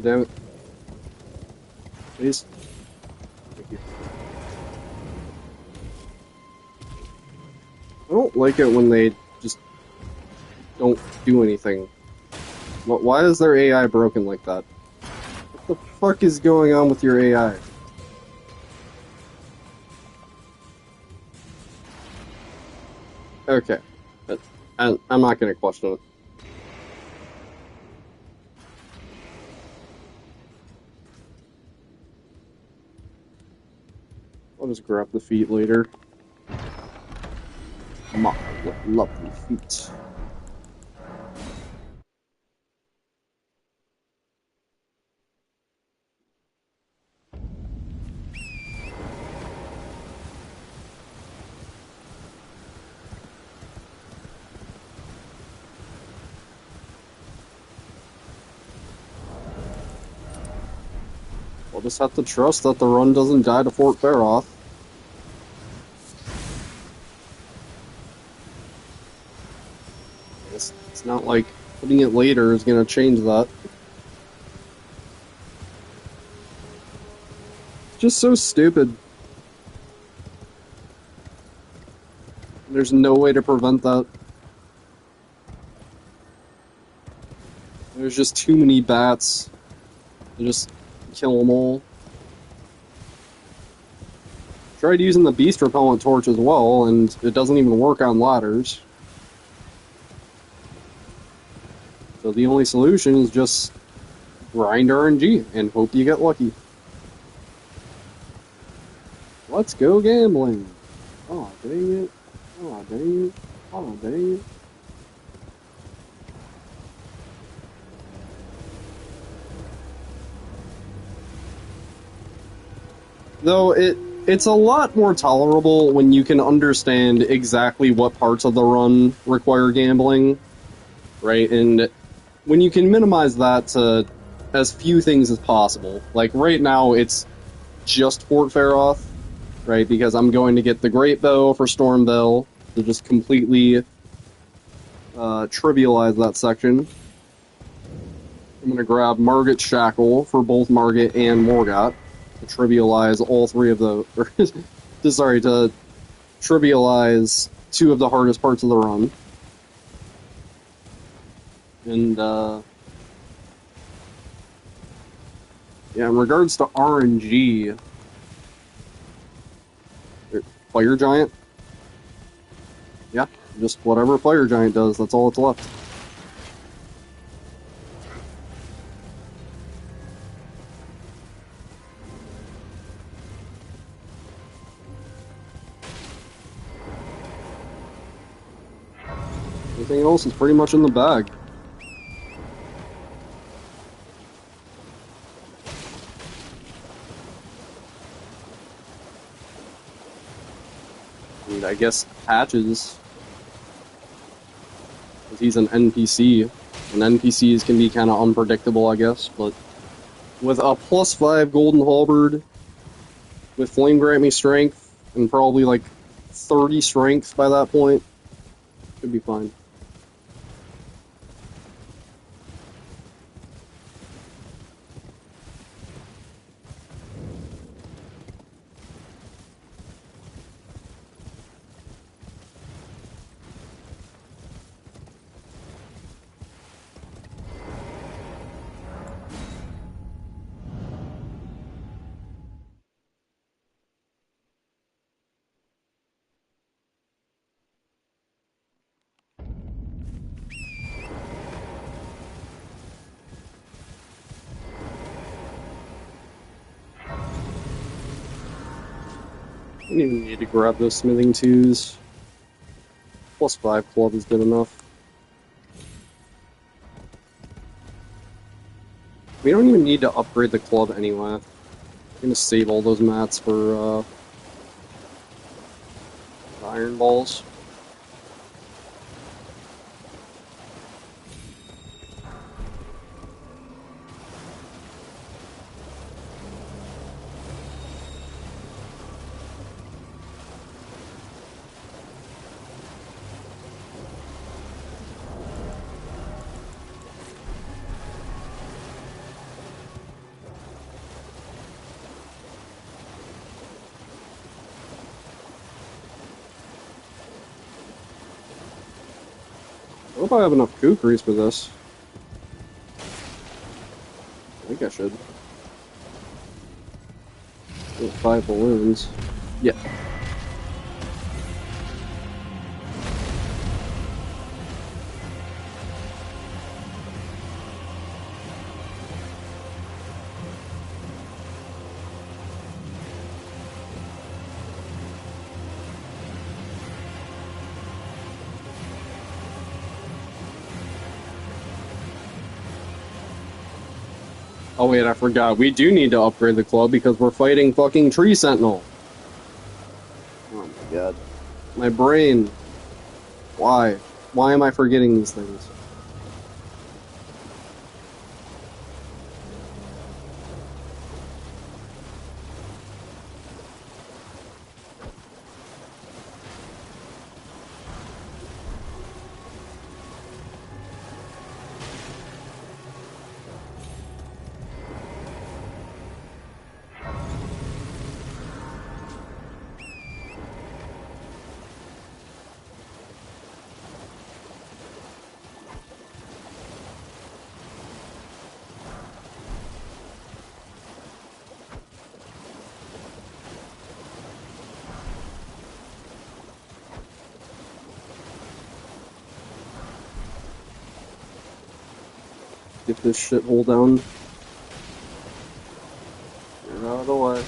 damn it. Please. Thank you. I don't like it when they just don't do anything. Why is their AI broken like that? What the fuck is going on with your AI? Okay. I'm not gonna question it. I'll just grab the feet later. My lovely feet. We'll just have to trust that the run doesn't die to Fort Faroth. It's not like putting it later is gonna change that. It's just so stupid. There's no way to prevent that. There's just too many bats. You just kill them all. Tried using the beast repellent torch as well, and it doesn't even work on ladders. So the only solution is just grind RNG and hope you get lucky. Let's go gambling. Oh, dang it. Oh, dang it. Oh, dang it. Though it's a lot more tolerable when you can understand exactly what parts of the run require gambling, right? And when you can minimize that to as few things as possible. Like right now, it's just Fort Faroth, right? Because I'm going to get the Great Bow for Stormbell to just completely trivialize that section. I'm going to grab Margot's Shackle for both Margot and Morgott to trivialize all three of the... sorry, to trivialize two of the hardest parts of the run. And, yeah, in regards to RNG... Fire Giant? Yeah, just whatever Fire Giant does, that's all that's left. Everything else is pretty much in the bag. And I guess Patches, because he's an NPC, and NPCs can be kind of unpredictable, I guess, but with a +5 Golden Halberd, with Flame Grant Me Strength, and probably like 30 Strength by that point, should be fine. I don't even need to grab those smithing twos. +5 club is good enough. We don't even need to upgrade the club anyway. I'm gonna save all those mats for iron balls. Hope I have enough kukris for this. I think I should. Get 5 balloons. Yeah. Oh wait, I forgot. We do need to upgrade the club because we're fighting fucking Tree Sentinel. Oh my god. My brain. Why? Why am I forgetting these things? Get this shithole down. Get out of the way.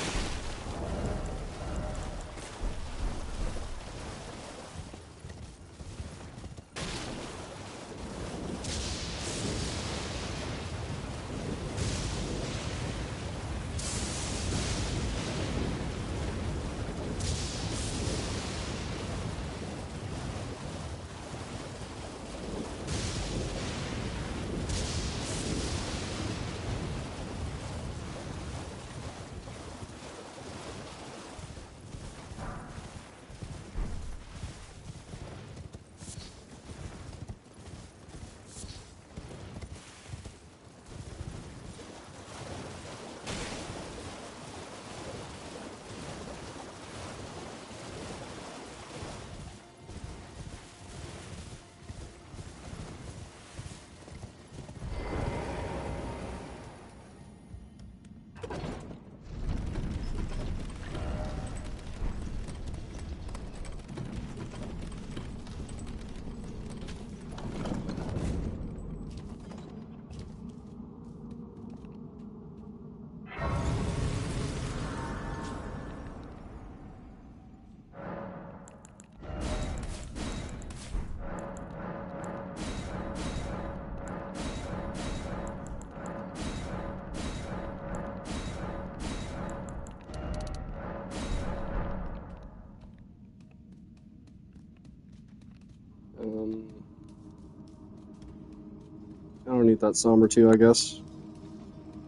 I don't need that somber 2, I guess.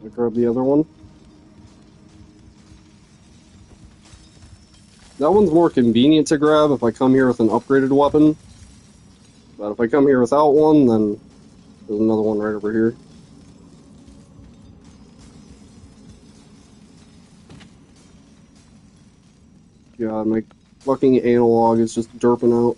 I'll grab the other one. That one's more convenient to grab if I come here with an upgraded weapon. But if I come here without one, then there's another one right over here. God, my fucking analog is just derping out.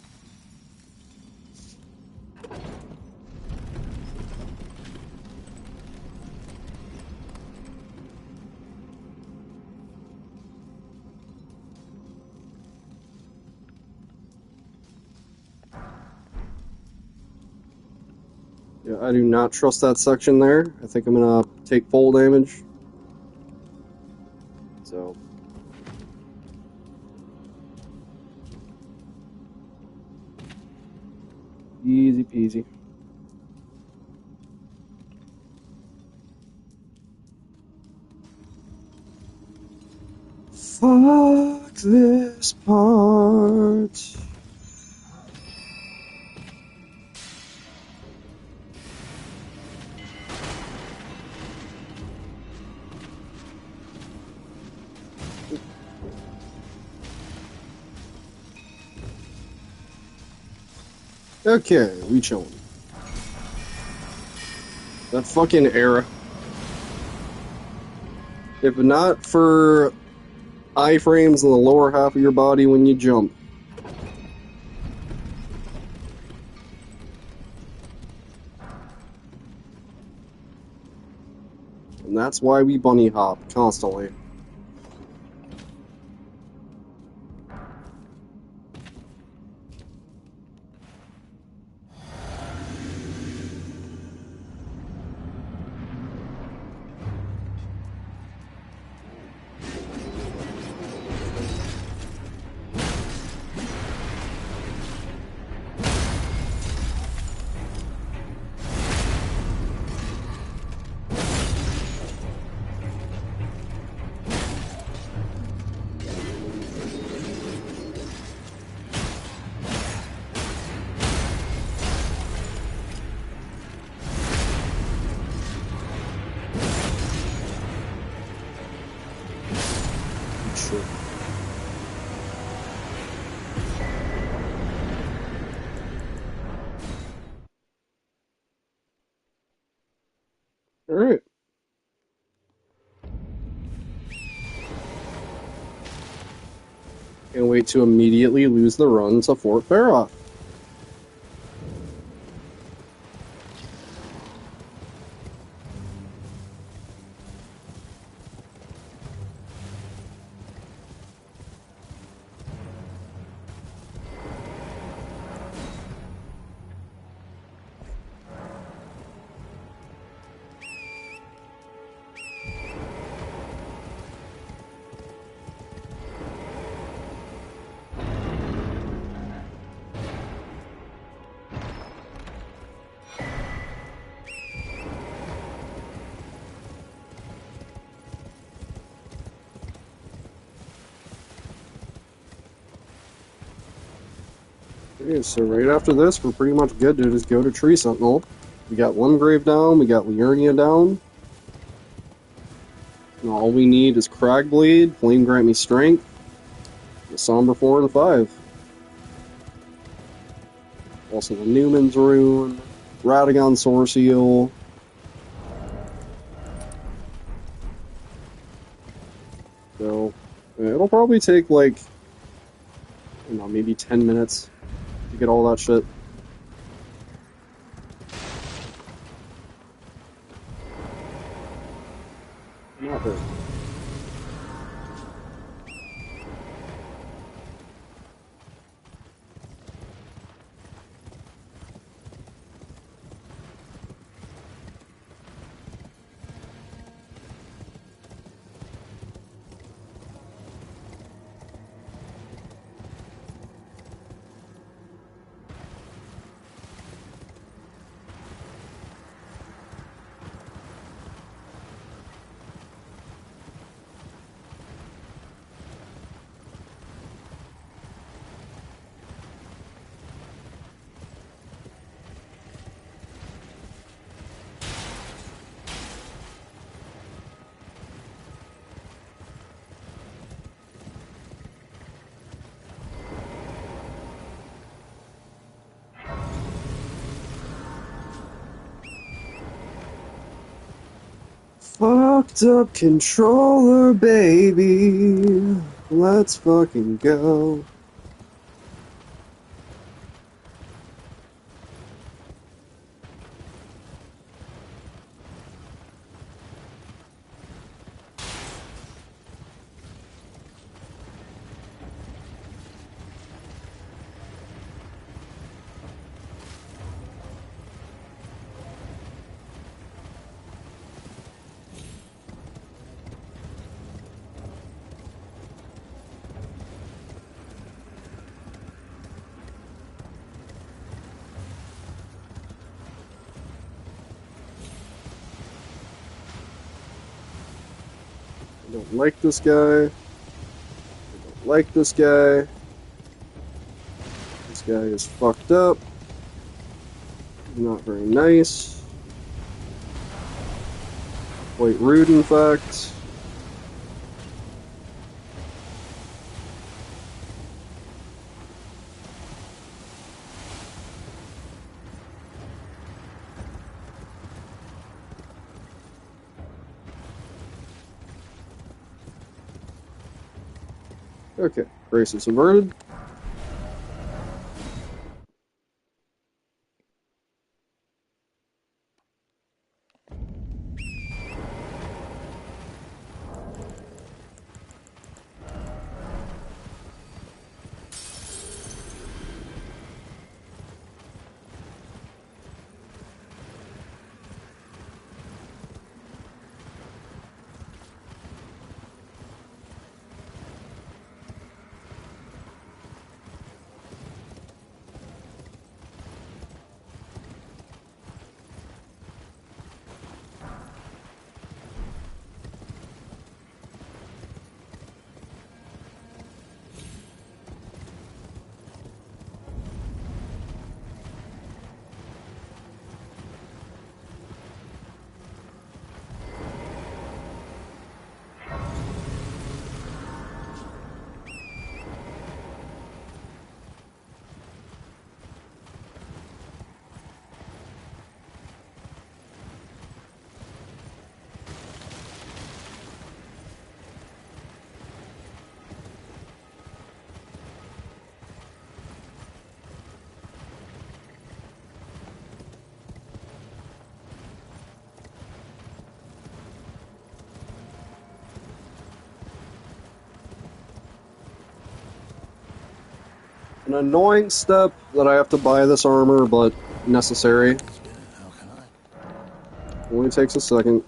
Yeah, I do not trust that section there. I think I'm gonna take full damage. So. Easy peasy. Fuck this part. Okay, we chillin'. That fucking era. If not for iframes in the lower half of your body when you jump. that's why we bunny hop constantly. Sure. Alright. Can't wait to immediately lose the run to Fort Farah. Okay, so right after this, we're pretty much good to just go to Tree Sentinel. We got one grave down, we got Liurnia down. And all we need is Cragblade, Flame Grant Me Strength, the Somber 4 and 5. Also the Newman's Rune, Radagon Source Seal. So, it'll probably take like, I don't know, maybe 10 minutes to get all that shit. Not very. Fucked up controller, baby. Let's fucking go. I don't like this guy. I don't like this guy. This guy is fucked up. Not very nice. Quite rude, in fact. Okay, brace is inverted. An annoying step that I have to buy this armor, but necessary. Yeah, how can I? Only takes a second.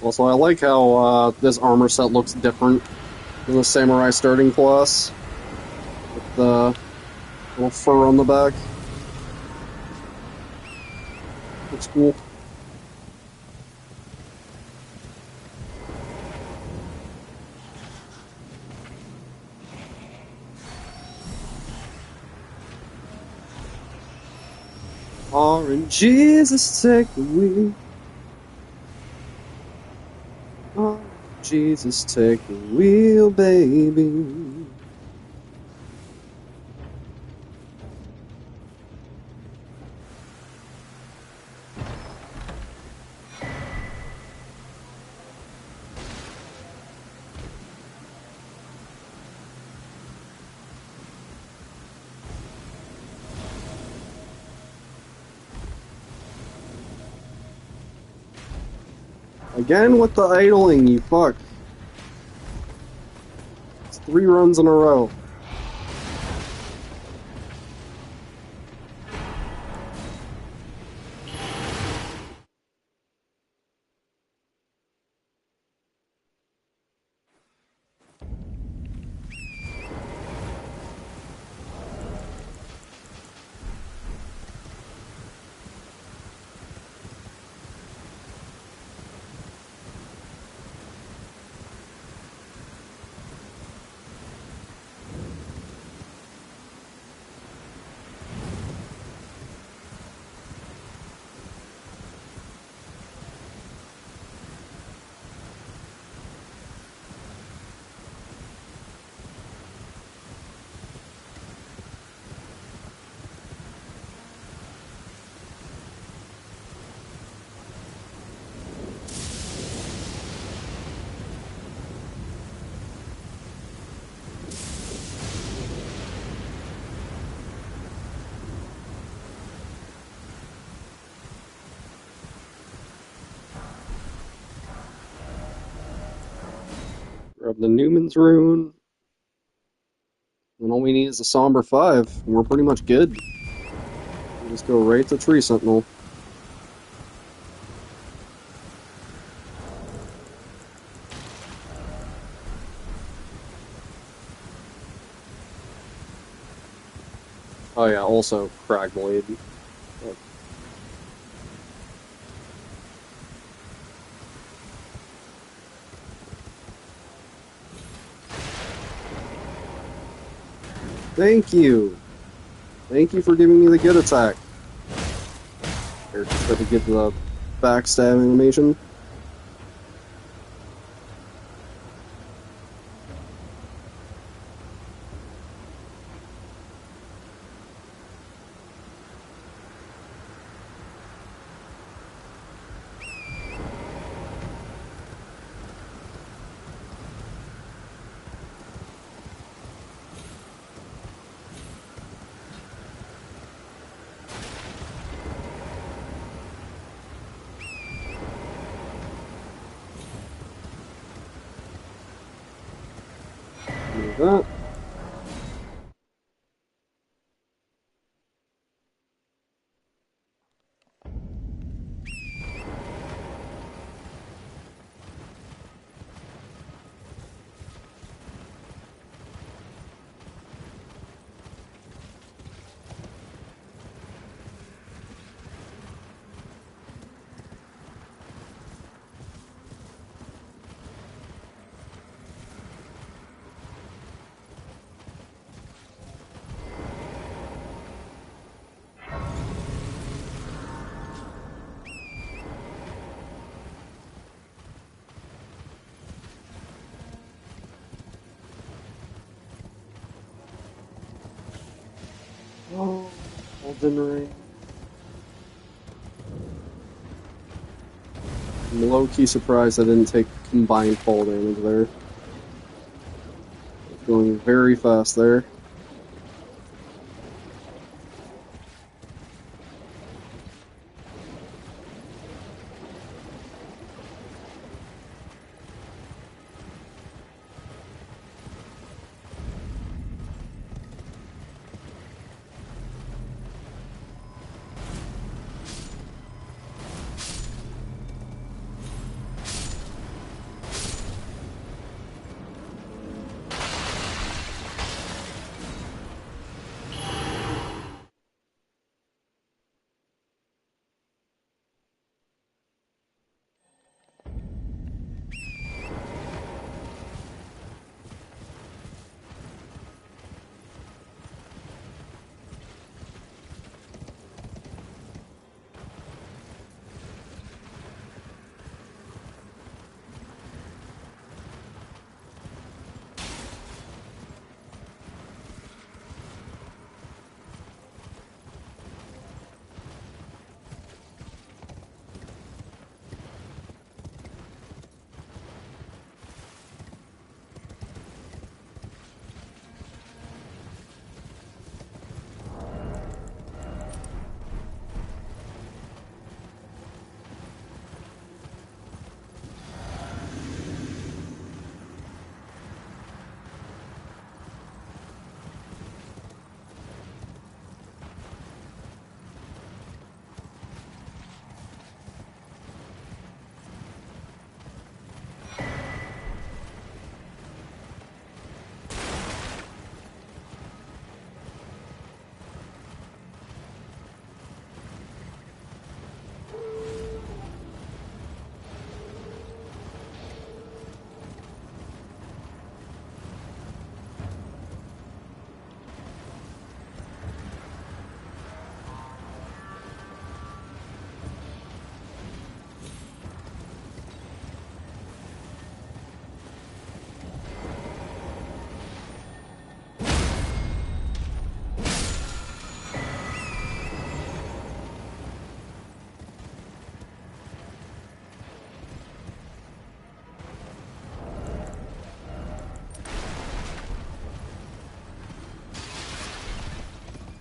Also, I like how this armor set looks different than the samurai starting class, with the little fur on the back. Looks cool. Oranges, take the wheel. Oranges, take the wheel, baby. Again with the idling, you fuck. It's 3 runs in a row. Grab the Newman's Rune. And all we need is a Somber 5, and we're pretty much good. We just go right to Tree Sentinel. Oh yeah, also Cragblade. Thank you! Thank you for giving me the good attack. Here, just got to get the backstab animation. Do that. Oh, Elden Ring. I'm low-key surprised I didn't take combined fall damage there. Going very fast there.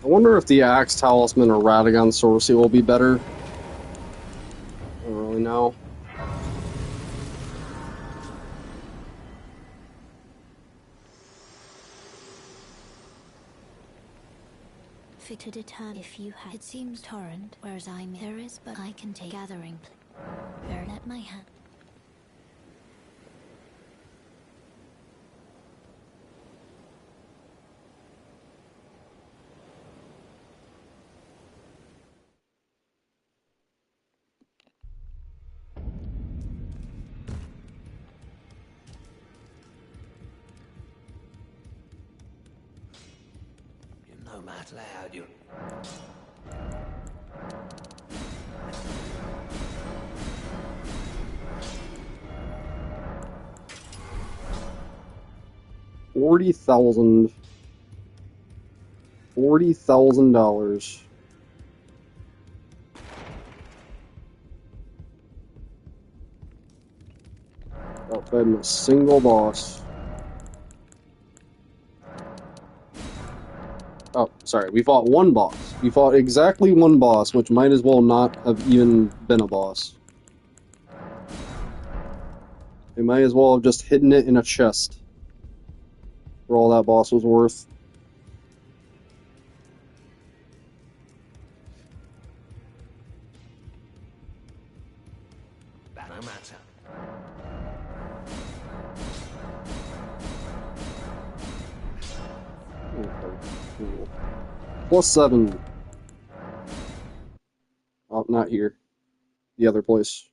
I wonder if the Axe Talisman or Radagon Sorcery will be better. I don't really know. Fit to deter if you had. It seems torrent, whereas there is, but I can take gathering. Very let my hand. No matter how you... $40,000. Without fighting a single boss. Oh, sorry, we fought one boss. We fought exactly one boss, which might as well not have even been a boss. They might as well have just hidden it in a chest. For all that boss was worth. No matter. Okay, cool. +7. Oh, not here. The other place.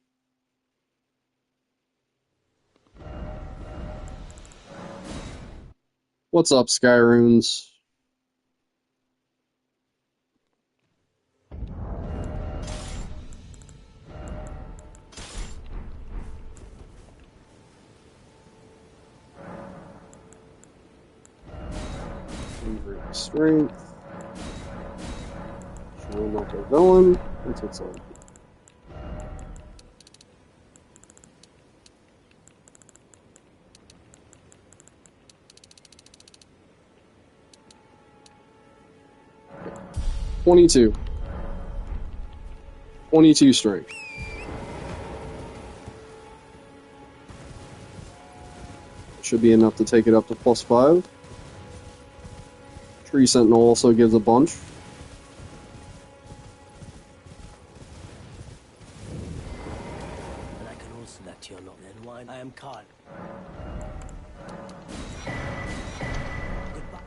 What's up, Skyrunes? Strength. And that's our villain. That's what's up. Okay. 22. 22 strength. Should be enough to take it up to +5. Tree Sentinel also gives a bunch. And I can also that you're not then wine. I am Khan. Goodbye.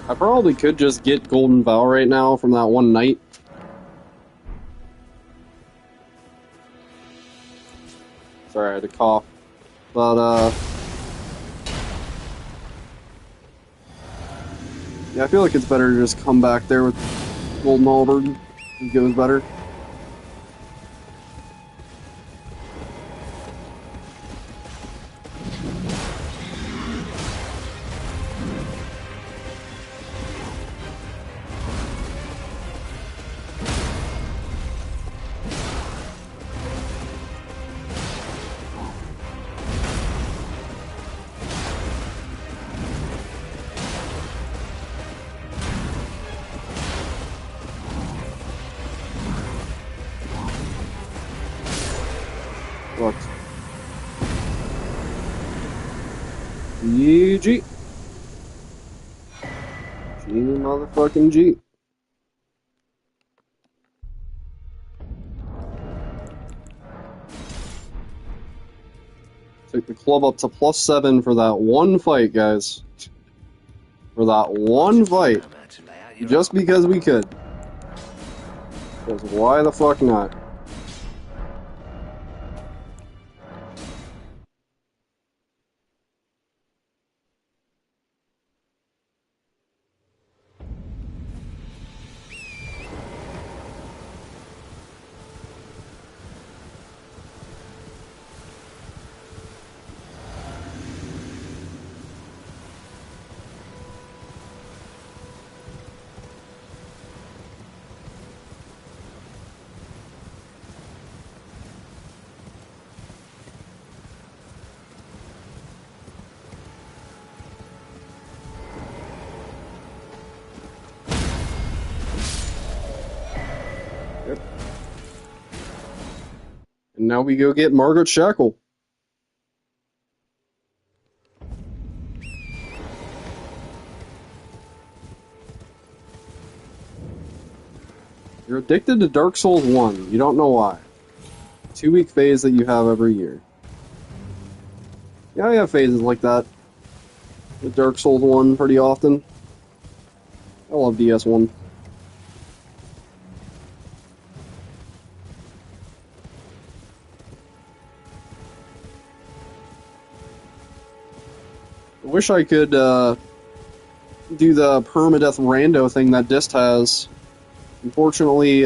I probably could just get Golden Vow right now from that one night. Sorry, I had to cough. But, yeah, I feel like it's better to just come back there with Golden Halberd. It goes better. Look. GG. G motherfucking G. Take the club up to +7 for that one fight, guys. For that one fight. Just because we could. Because why the fuck not? Yep. And now we go get Margaret Shackle. You're addicted to Dark Souls 1. You don't know why. 2-week phase that you have every year. Yeah, I have phases like that. With Dark Souls 1 pretty often. I love DS1. I wish I could do the permadeath rando thing that Dist has. Unfortunately,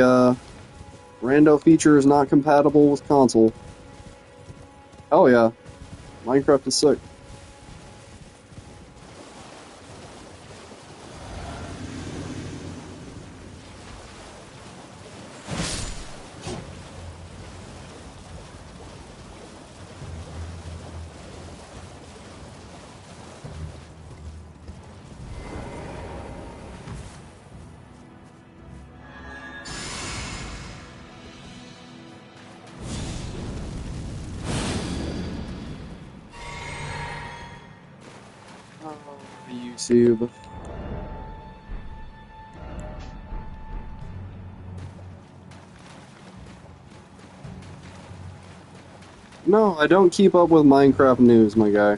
rando feature is not compatible with console. Oh yeah, Minecraft is sick. YouTube. No, I don't keep up with Minecraft news, my guy.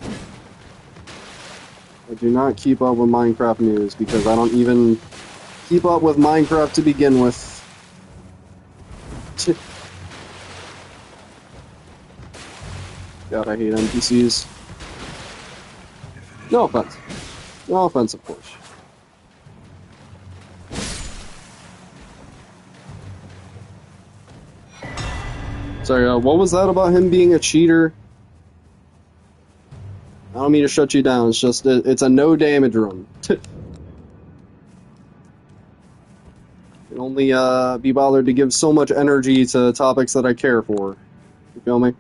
I do not keep up with Minecraft news because I don't even keep up with Minecraft to begin with. God, I hate NPCs. No offense. No offense, of course. Sorry, what was that about him being a cheater? I don't mean to shut you down. It's just it's a no damage run. Can only be bothered to give so much energy to topics that I care for. You feel me?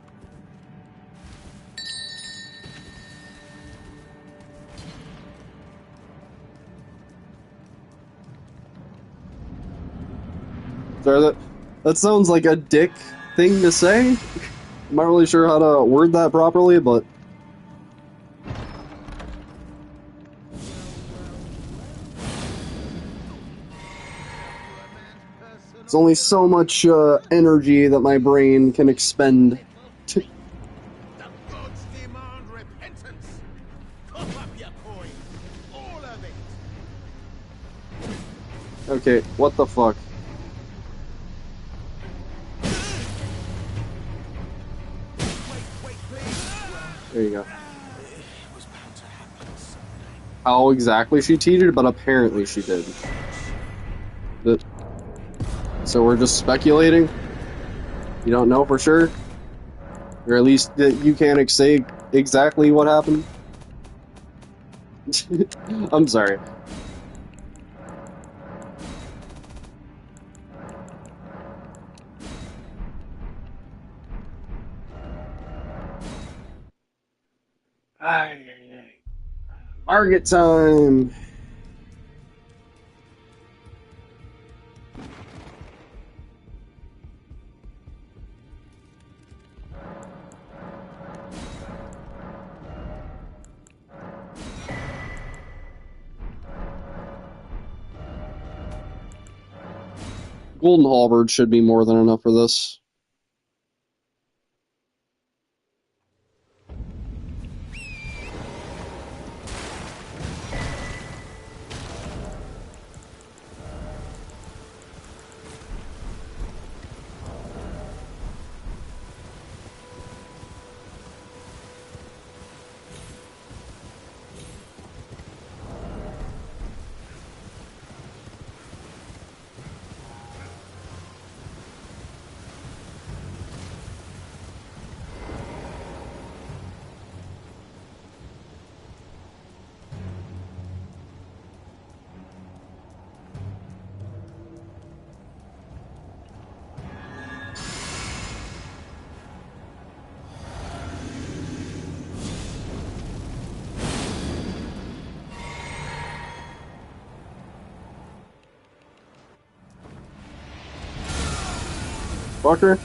Sorry, that sounds like a dick thing to say. I'm not really sure how to word that properly, but it's only so much energy that my brain can expend. The gods demand repentance. Cough up your coin. All of it. Okay, what the fuck? Wait, please. There you go. It was bound to happen someday. How exactly she cheated, but apparently she did. So we're just speculating? You don't know for sure? Or at least that you can't say exactly what happened? I'm sorry. Market time! Golden Halberd should be more than enough for this. Fucker.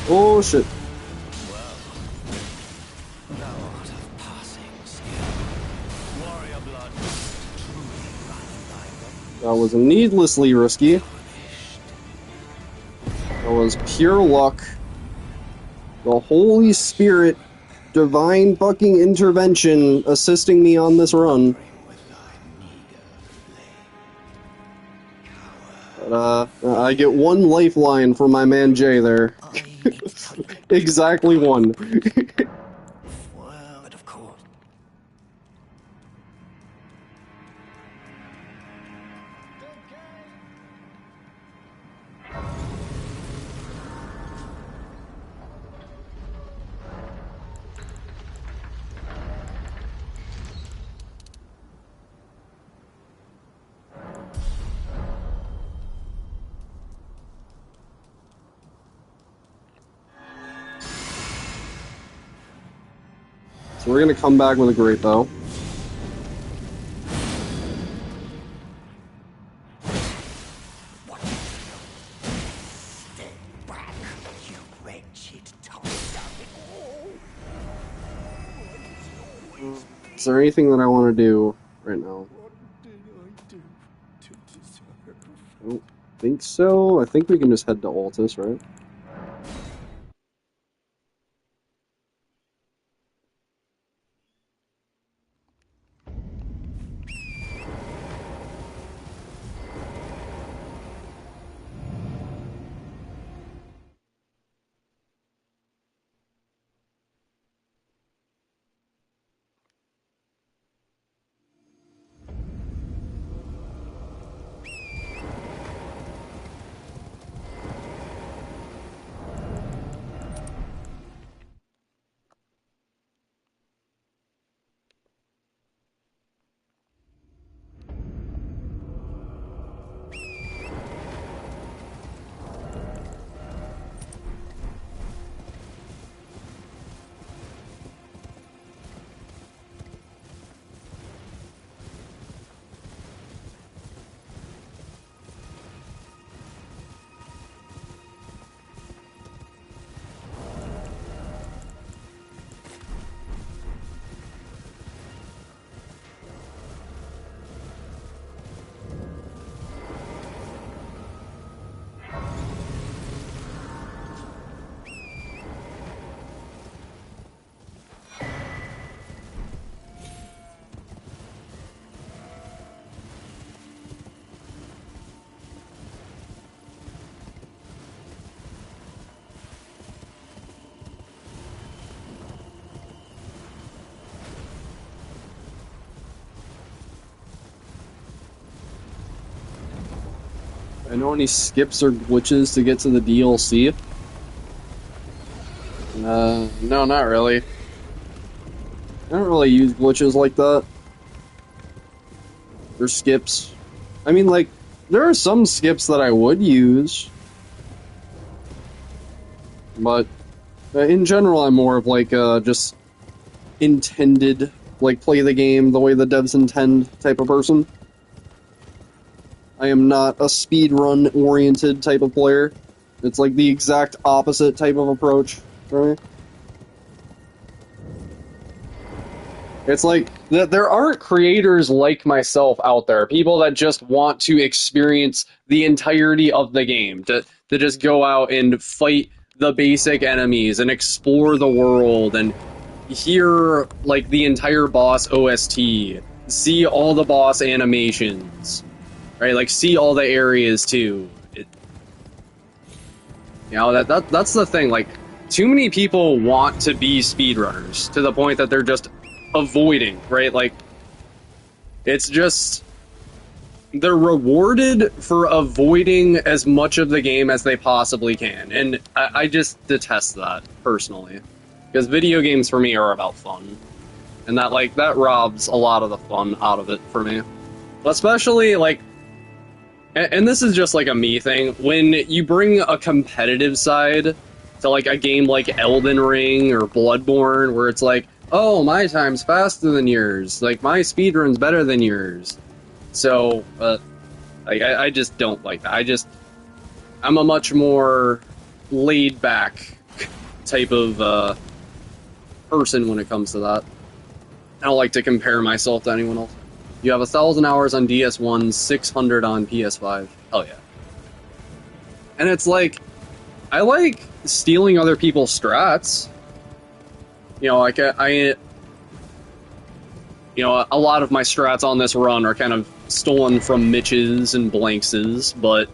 Oh shit. Thou art of passing skill. Warrior blood truly run thy veins. That was needlessly risky. That was pure luck. The Holy Spirit, divine fucking intervention assisting me on this run. With thy meager blade. Coward. But, I get one lifeline from my man Jay there. Exactly one. Well, but of course. So we're gonna come back with a great bow. Stay back, you wretched toaster. Is there anything that I want to do right now? What did I do to deserve? I don't think so. I think we can just head to Altus, right? I know any skips or glitches to get to the DLC? No, not really. I don't really use glitches like that. Or skips. I mean, like, there are some skips that I would use. But, in general, I'm more of, like, just intended, like, play the game the way the devs intend type of person. I am not a speedrun-oriented type of player. It's, like, the exact opposite type of approach for me. It's like, there aren't creators like myself out there, people that just want to experience the entirety of the game, to just go out and fight the basic enemies and explore the world and hear, like, the entire boss OST, see all the boss animations, right? Like, see all the areas, too. That's the thing, like, too many people want to be speedrunners, to the point that they're just avoiding, right? Like, it's just, they're rewarded for avoiding as much of the game as they possibly can, and I just detest that, personally. Because video games, for me, are about fun. And that robs a lot of the fun out of it, for me. Especially, like, and this is just, like, a me thing, when you bring a competitive side to, like, a game like Elden Ring or Bloodborne, where it's like, oh, my time's faster than yours. Like, my speedrun's better than yours. So, I just don't like that. I'm a much more laid-back type of, person when it comes to that. I don't like to compare myself to anyone else. You have 1,000 hours on DS1, 600 on PS5. Hell yeah. And it's like, I like stealing other people's strats. You know, like, a lot of my strats on this run are kind of stolen from Mitch's and Blanks's, but,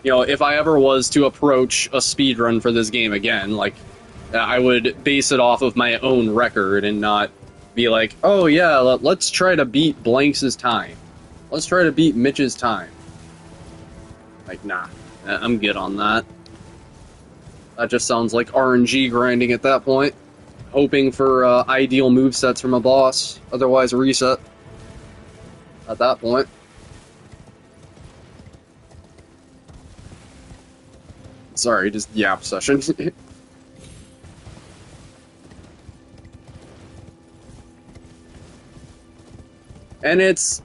you know, if I ever was to approach a speedrun for this game again, like, I would base it off of my own record and not be like, oh yeah, let's try to beat Blanks's time. Let's try to beat Mitch's time. Like, nah, I'm good on that. That just sounds like RNG grinding at that point. Hoping for ideal movesets from a boss, otherwise reset. At that point. Sorry, just yap session. And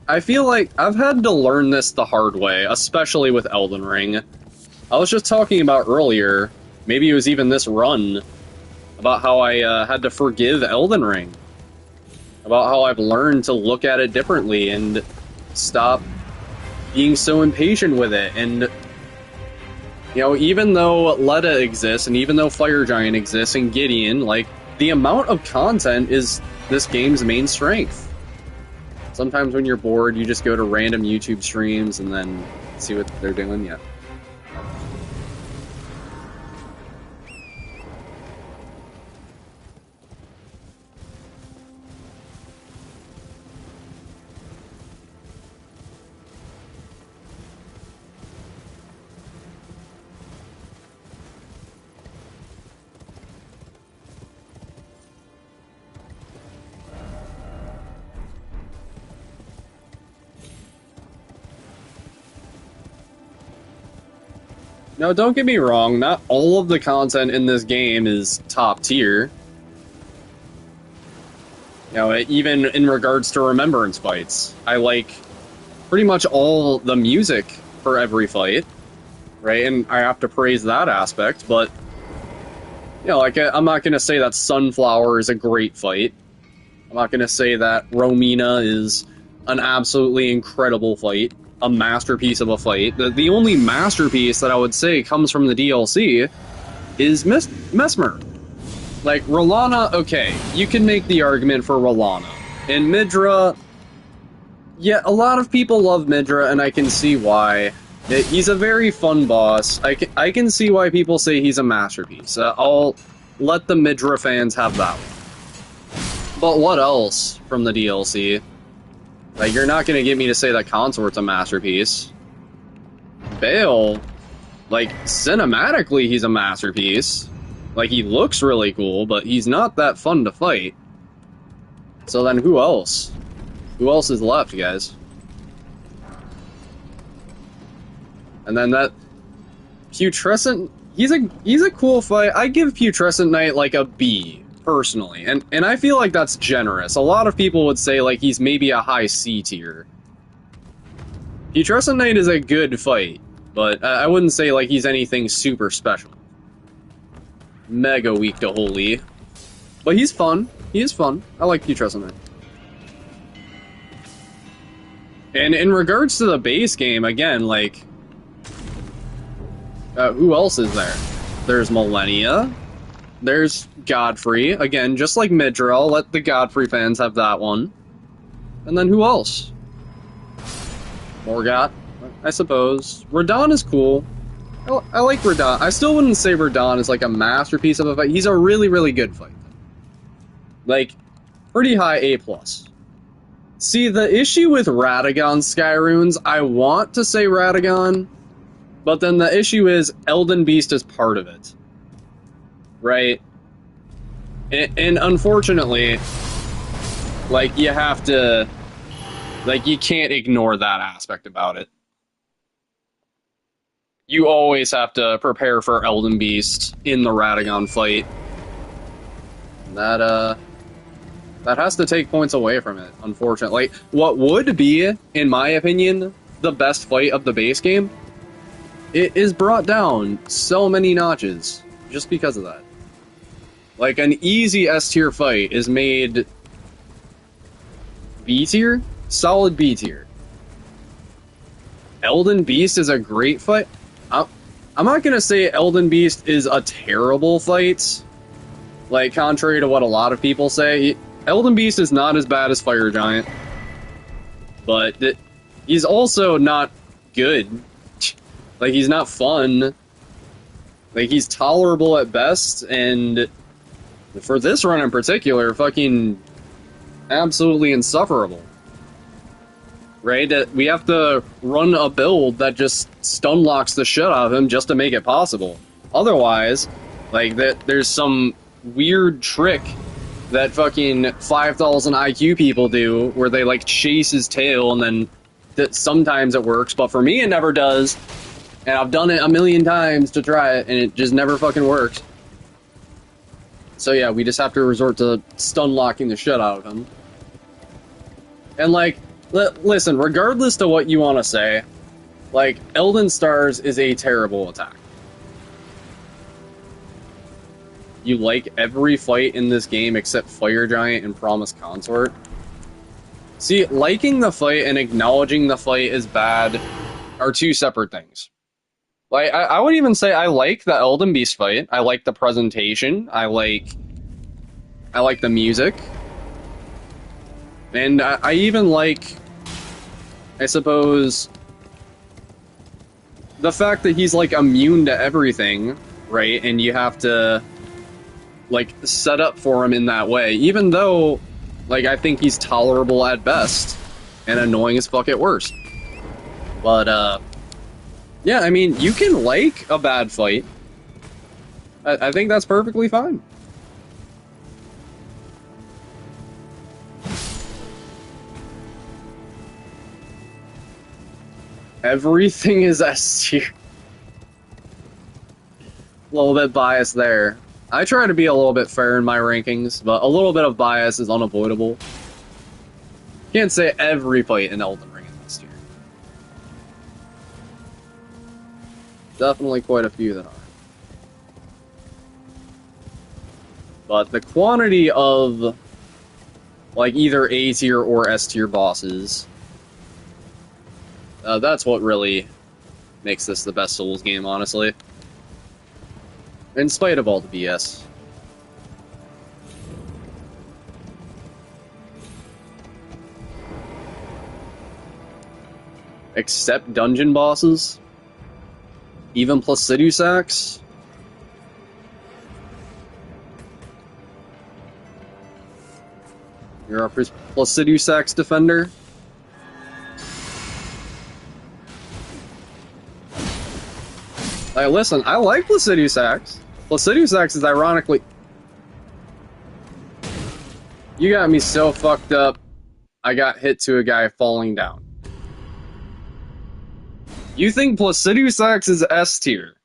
I feel like I've had to learn this the hard way, especially with Elden Ring. I was just talking about earlier, maybe it was even this run, about how I had to forgive Elden Ring. About how I've learned to look at it differently and stop being so impatient with it. And, you know, even though Letta exists, and even though Fire Giant exists, and Gideon, like, the amount of content is this game's main strength. Sometimes when you're bored, you just go to random YouTube streams and then see what they're doing, yeah. No, don't get me wrong, not all of the content in this game is top tier. You know, even in regards to remembrance fights. I like pretty much all the music for every fight, right? And I have to praise that aspect, but, you know, like, I'm not going to say that Sunflower is a great fight. I'm not going to say that Romina is an absolutely incredible fight. A masterpiece of a fight. The only masterpiece that I would say comes from the DLC is Mesmer. Like, Rolana, okay, you can make the argument for Rolana. And Midra, yeah, a lot of people love Midra, and I can see why. He's a very fun boss. I can see why people say he's a masterpiece. I'll let the Midra fans have that one. But what else from the DLC? Like, you're not going to get me to say that Consort's a masterpiece. Bale, like, cinematically, he's a masterpiece. Like, he looks really cool, but he's not that fun to fight. So then who else? Who else is left, guys? And then that Putrescent, he's a cool fight. I give Putrescent Knight like a B, personally. And I feel like that's generous. A lot of people would say like he's maybe a high C tier. Putrescent Knight is a good fight, but I wouldn't say like he's anything super special. Mega weak to Holy. But he's fun. He is fun. I like Putrescent Knight. And in regards to the base game, again, like, who else is there? There's Millennia. There's Godfrey. Again, just like Midra, let the Godfrey fans have that one. And then who else? Morgott, I suppose. Radahn is cool. I like Radahn. I still wouldn't say Radahn is like a masterpiece of a fight. He's a really, really good fight. Like, pretty high A+. See, the issue with Radagon Skyrunes, I want to say Radagon, but then the issue is Elden Beast is part of it. Right? And unfortunately, like, you have to... Like, you can't ignore that aspect about it. You always have to prepare for Elden Beast in the Radagon fight. That has to take points away from it, unfortunately. Like, what would be, in my opinion, the best fight of the base game, it is brought down so many notches just because of that. Like, an easy S tier fight is made B tier? Solid B tier. Elden Beast is a great fight. I'm not gonna say Elden Beast is a terrible fight, like, contrary to what a lot of people say. Elden Beast is not as bad as Fire Giant, but he's also not good. Like, he's not fun. Like, he's tolerable at best, and for this run in particular, fucking absolutely insufferable. Right? That we have to run a build that just stun locks the shit out of him just to make it possible. Otherwise, like, there's some weird trick that fucking 5,000 IQ people do where they, like, chase his tail, and then sometimes it works, but for me it never does. And I've done it a million times to try it, and it just never fucking works. So yeah, we just have to resort to stun locking the shit out of him. And, like, listen, regardless to what you want to say, like, Elden Stars is a terrible attack. You like every fight in this game except Fire Giant and Promise Consort. See, liking the fight and acknowledging the fight is bad are two separate things. Like, I would even say I like the Elden Beast fight. I like the presentation. I like the music. And I even like, I suppose, the fact that he's, like, immune to everything, right? And you have to, like, set up for him in that way. Even though, like, I think he's tolerable at best and annoying as fuck at worst. But, yeah, I mean, you can like a bad fight. I think that's perfectly fine. Everything is S tier. A little bit biased there. I try to be a little bit fair in my rankings, but a little bit of bias is unavoidable. Can't say every fight in Elden Ring is S tier. Definitely quite a few that are. But the quantity of, like, either A tier or S tier bosses, that's what really makes this the best Souls game, honestly. In spite of all the BS. Except dungeon bosses? Even Placidusax? You're a Placidusax defender? Listen, I like Placiduous Axe. Placiduous Axe is ironically... You got me so fucked up, I got hit to a guy falling down. You think Placiduous Axe is S tier?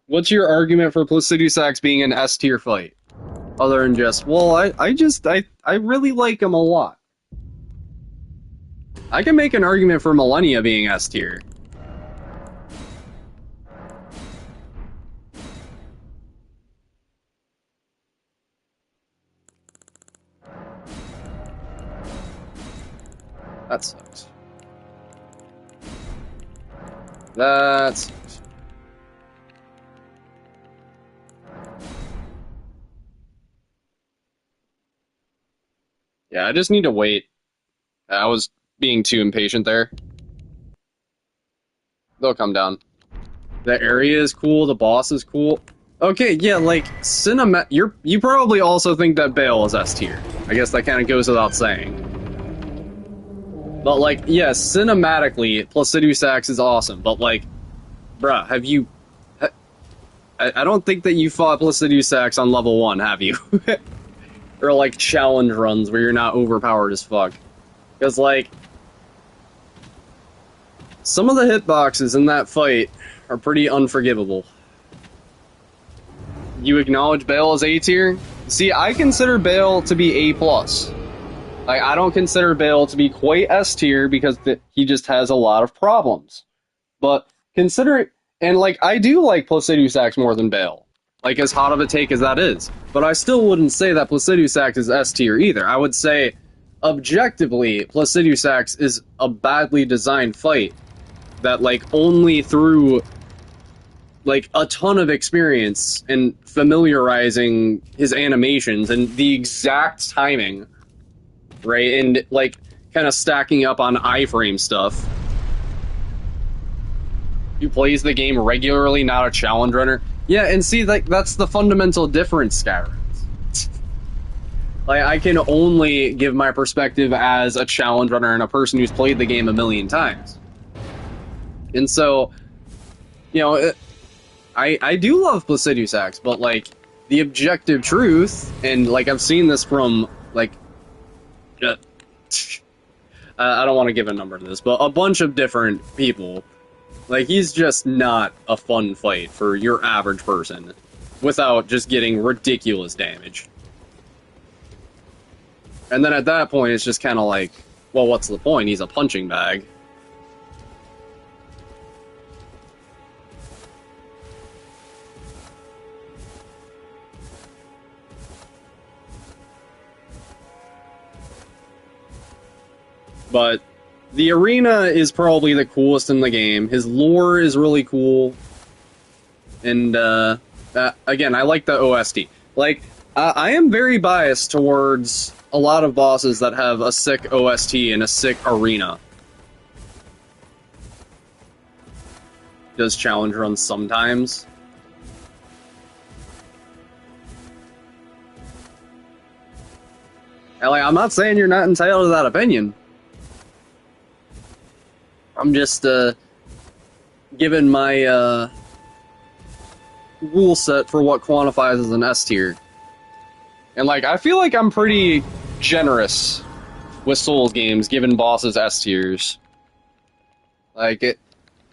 What's your argument for Placiduous Axe being an S tier fight? Other than just, well, I really like him a lot. I can make an argument for Millennia being S tier. That sucks. That sucks. Yeah, I just need to wait. I was being too impatient there. They'll come down. The area is cool, the boss is cool. Okay, yeah, like, you probably also think that Bale is S tier. I guess that kind of goes without saying. But, like, yes, cinematically, Placiduous Axe is awesome, but, like, bruh, have you... I don't think that you fought Placiduous Axe on level 1, have you? Or, like, challenge runs where you're not overpowered as fuck. Because, like, some of the hitboxes in that fight are pretty unforgivable. You acknowledge Bale as A tier? See, I consider Bale to be A+. Like, I don't consider Bale to be quite S tier because he just has a lot of problems. But considering... And, like, I do like Placiduous Axe more than Bale. Like, as hot of a take as that is. But I still wouldn't say that Placiduous Axe is S tier either. I would say, objectively, Placiduous Axe is a badly designed fight that, like, only through, like, a ton of experience and familiarizing his animations and the exact timing, right, and, like, kind of stacking up on iframe stuff. Who plays the game regularly, not a challenge runner. Yeah, and see, like, that's the fundamental difference, Skyrim. Like, I can only give my perspective as a challenge runner and a person who's played the game a million times. And so, you know, I do love Placiduous Axe, but, like, the objective truth, and, like, I've seen this from, like, I don't want to give a number to this, but a bunch of different people. Like, he's just not a fun fight for your average person without just getting ridiculous damage. And then at that point, it's just kind of like, well, what's the point? He's a punching bag. But the arena is probably the coolest in the game. His lore is really cool. And, again, I like the OST. Like, I am very biased towards a lot of bosses that have a sick OST and a sick arena. Does challenge runs sometimes. And, like, I'm not saying you're not entitled to that opinion. I'm just, given my, rule set for what quantifies as an S tier. And, like, I feel like I'm pretty generous with Souls games, giving bosses S tiers. Like,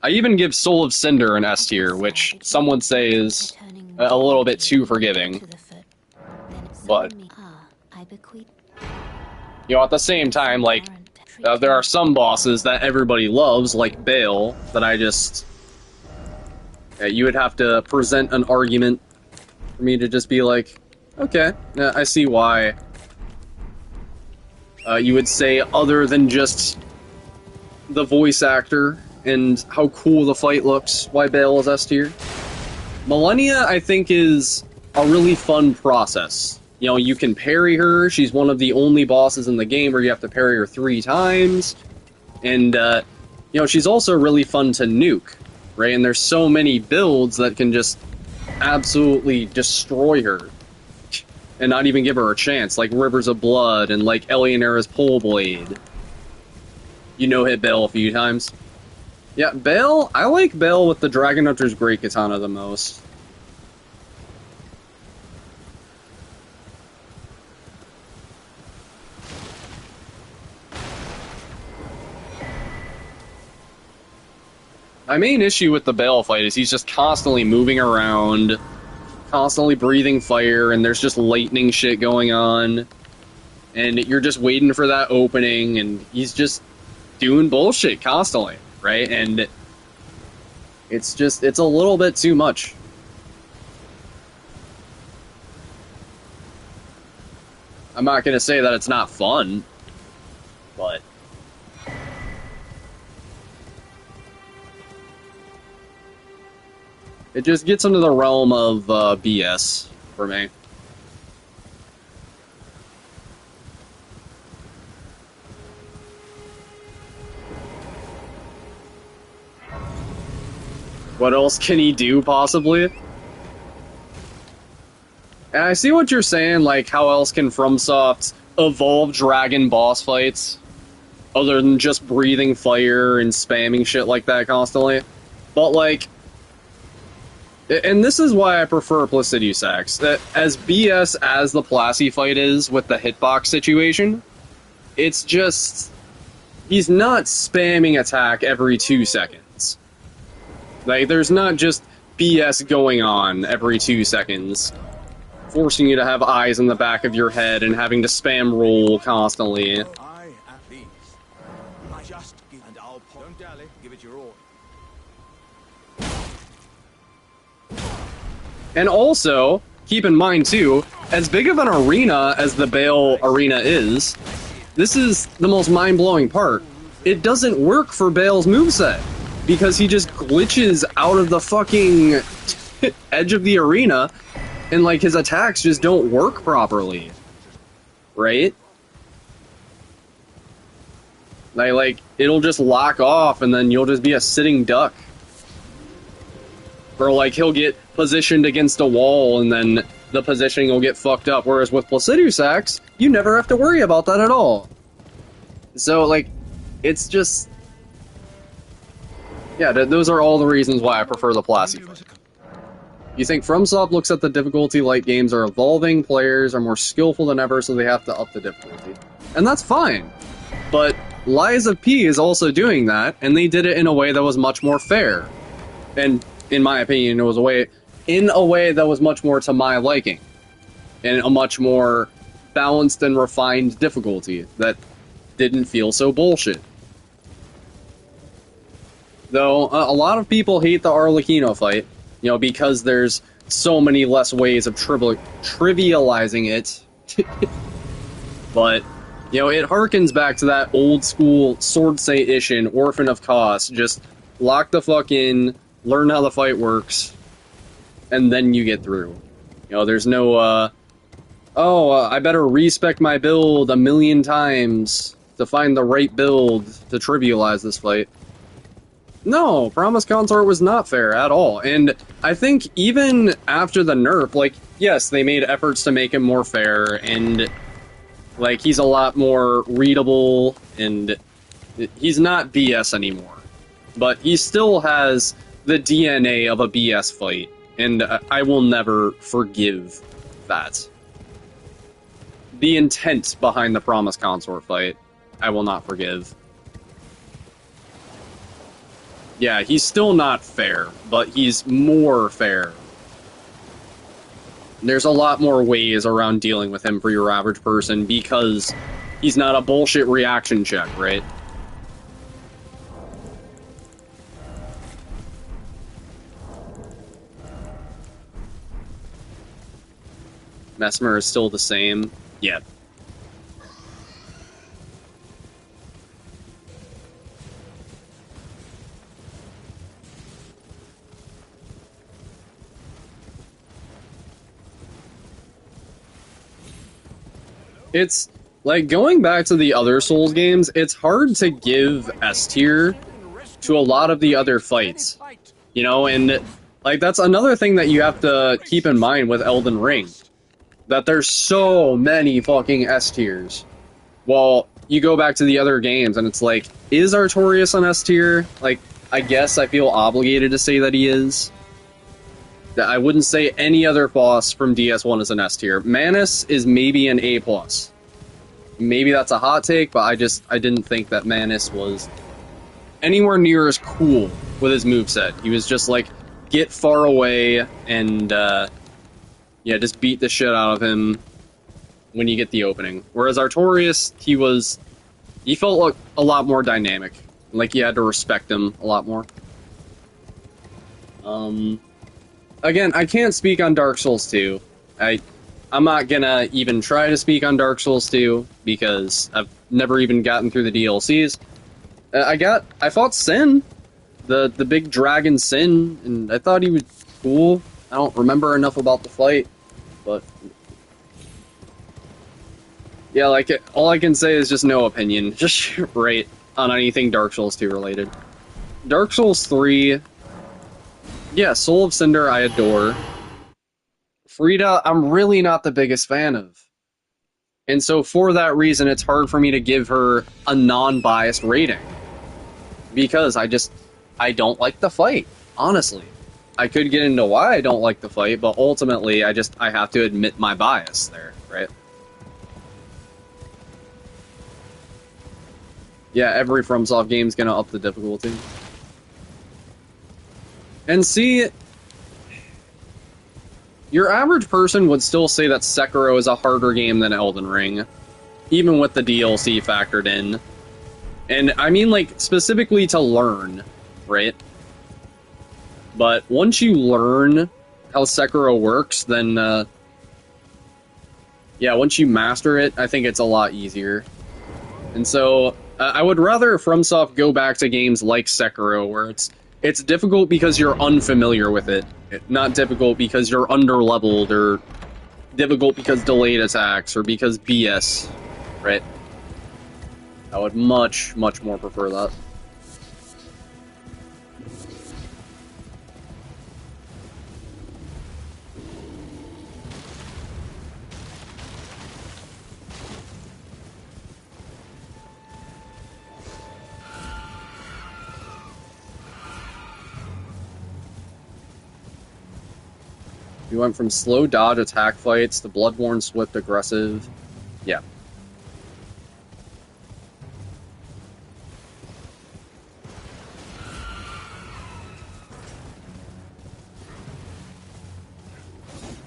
I even give Soul of Cinder an S tier, which some would say is a little bit too forgiving. But, you know, at the same time, like, there are some bosses that everybody loves, like Bale, that I just... you would have to present an argument for me to just be like, okay, I see why. You would say, other than just the voice actor and how cool the fight looks, why Bale is S tier. Millennia, I think, is a really fun process. You know, you can parry her. She's one of the only bosses in the game where you have to parry her 3 times. And, you know, she's also really fun to nuke, right? And there's so many builds that can just absolutely destroy her and not even give her a chance, like Rivers of Blood and, like, Eleonora's Pole Blade. You no-hit Bale a few times. Yeah, Bale, I like Bale with the Dragon Hunter's Great Katana the most. My main issue with the Bale fight is he's just constantly moving around, constantly breathing fire, and there's just lightning shit going on. And you're just waiting for that opening, and he's just doing bullshit constantly, right? And it's a little bit too much. I'm not gonna say that it's not fun, but it just gets into the realm of BS for me. What else can he do, possibly? And I see what you're saying, like, how else can FromSoft evolve dragon boss fights? Other than just breathing fire and spamming shit like that constantly. But, like... And this is why I prefer Placiduous Axe. That as BS as the Plasty fight is with the hitbox situation, it's just... He's not spamming attack every 2 seconds. Like, there's not just BS going on every 2 seconds, forcing you to have eyes in the back of your head and having to spam roll constantly. I at these. I just give and I'll don't dally, give it your all. And also, keep in mind too, as big of an arena as the Bale arena is, this is the most mind-blowing part. It doesn't work for Bale's moveset, because he just glitches out of the fucking edge of the arena, and like his attacks just don't work properly. Right? Like it'll just lock off and then you'll just be a sitting duck. Or like he'll get positioned against a wall and then the positioning will get fucked up, whereas with Placiduous Axe, you never have to worry about that at all. So like, it's just... Yeah, those are all the reasons why I prefer the Plasty fight. You think FromSoft looks at the difficulty like games are evolving, players are more skillful than ever, so they have to up the difficulty. And that's fine. But Lies of P is also doing that, and they did it in a way that was much more fair. And, in my opinion, it was in a way that was much more to my liking. And a much more balanced and refined difficulty that didn't feel so bullshit. Though, a lot of people hate the Arlecchino fight, you know, because there's so many less ways of trivializing it. But, you know, it harkens back to that old school Sword Say-ish Orphan of Kos. Just lock the fuck in, learn how the fight works, and then you get through. You know, there's no, I better respec my build 1,000,000 times to find the right build to trivialize this fight. No, Promise Consort was not fair at all, and I think even after the nerf, like, yes, they made efforts to make him more fair, and, like, he's a lot more readable, and he's not BS anymore. But he still has the DNA of a BS fight, and I will never forgive that. The intent behind the Promise Consort fight, I will not forgive. Yeah, he's still not fair, but he's more fair. There's a lot more ways around dealing with him for your average person because he's not a bullshit reaction check, right? Mesmer is still the same. Yeah. It's, like, going back to the other Souls games, it's hard to give S tier to a lot of the other fights. You know, and, like, that's another thing that you have to keep in mind with Elden Ring. That there's so many fucking S tiers. While you go back to the other games and it's like, is Artorias an S tier? Like, I guess I feel obligated to say that he is. I wouldn't say any other boss from DS1 is an S tier. Manus is maybe an A+. Maybe that's a hot take, but I didn't think that Manus was anywhere near as cool with his moveset. He was just like, get far away and, yeah, just beat the shit out of him when you get the opening. Whereas Artorias, he felt like a lot more dynamic. Like you had to respect him a lot more. Again, I can't speak on Dark Souls 2. I'm not gonna even try to speak on Dark Souls 2 because I've never even gotten through the DLCs. I fought Sin, the big dragon Sin, and I thought he was cool. I don't remember enough about the fight, but yeah, like all I can say is just no opinion. Just rate on anything Dark Souls 2 related. Dark Souls 3, yeah, Soul of Cinder I adore. Frida, I'm really not the biggest fan of. And so for that reason, it's hard for me to give her a non-biased rating. Because I don't like the fight, honestly. I could get into why I don't like the fight, but ultimately I have to admit my bias there, right? Yeah, every FromSoft game's gonna up the difficulty. And see, your average person would still say that Sekiro is a harder game than Elden Ring, even with the DLC factored in. And I mean, like, specifically to learn, right? But once you learn how Sekiro works, then, yeah, once you master it, I think it's a lot easier. And so, I would rather FromSoft go back to games like Sekiro, where it's difficult because you're unfamiliar with it, not difficult because you're underleveled, or difficult because delayed attacks, or because BS, right? I would much, much more prefer that. We went from slow dodge attack fights to Bloodborne swift aggressive. Yeah.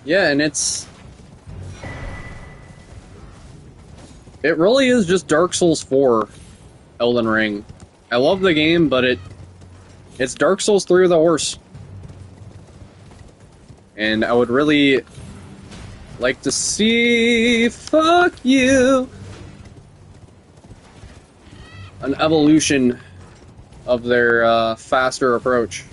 Yeah, and it really is just Dark Souls 4 Elden Ring. I love the game, but it's Dark Souls 3 with a horse. And I would really like to see, fuck you, an evolution of their faster approach.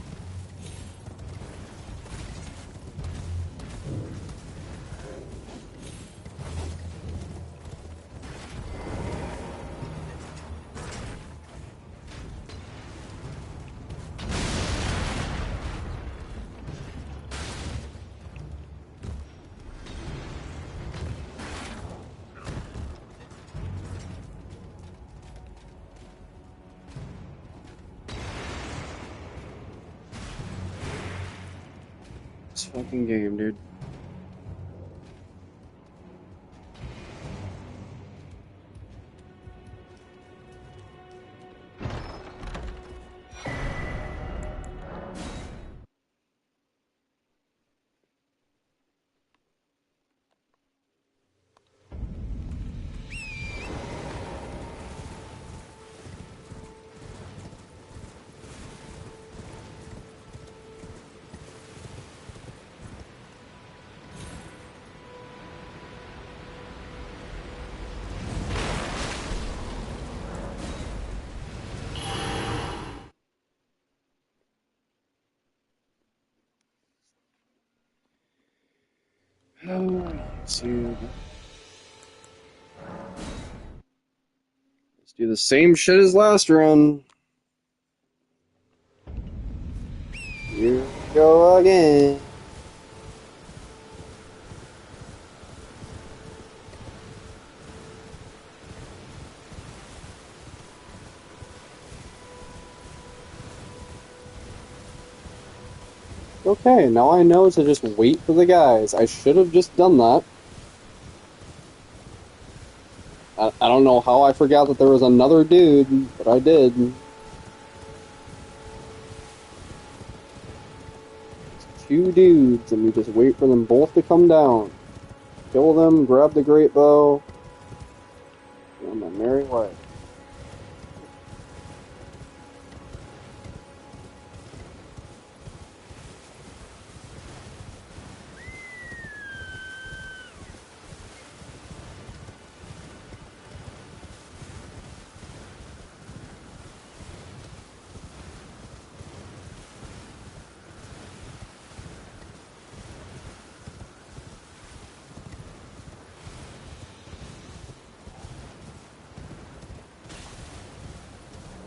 This fucking game, dude. Oh, YouTube. Let's do the same shit as last run. Here we go again. Okay, now I know to just wait for the guys. I should have just done that. I don't know how I forgot that there was another dude, but I did. Two dudes, and we just wait for them both to come down. Kill them, grab the great bow, and on my merry way.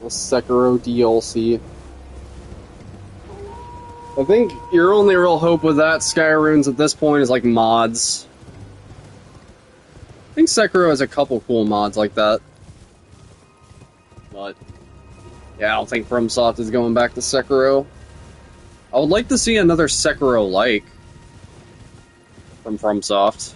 The Sekiro DLC. I think your only real hope with that, Skyrunes, at this point is like mods. I think Sekiro has a couple cool mods like that. But, yeah, I don't think FromSoft is going back to Sekiro. I would like to see another Sekiro-like from FromSoft.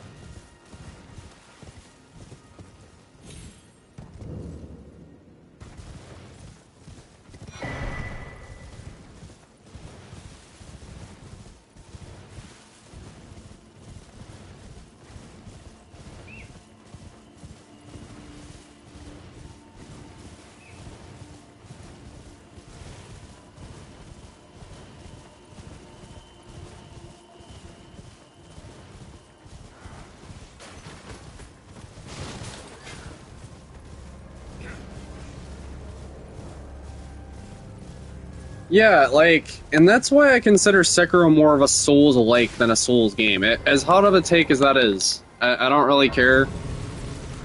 Yeah, like, and that's why I consider Sekiro more of a Souls-like than a Souls game. As hot of a take as that is, I don't really care.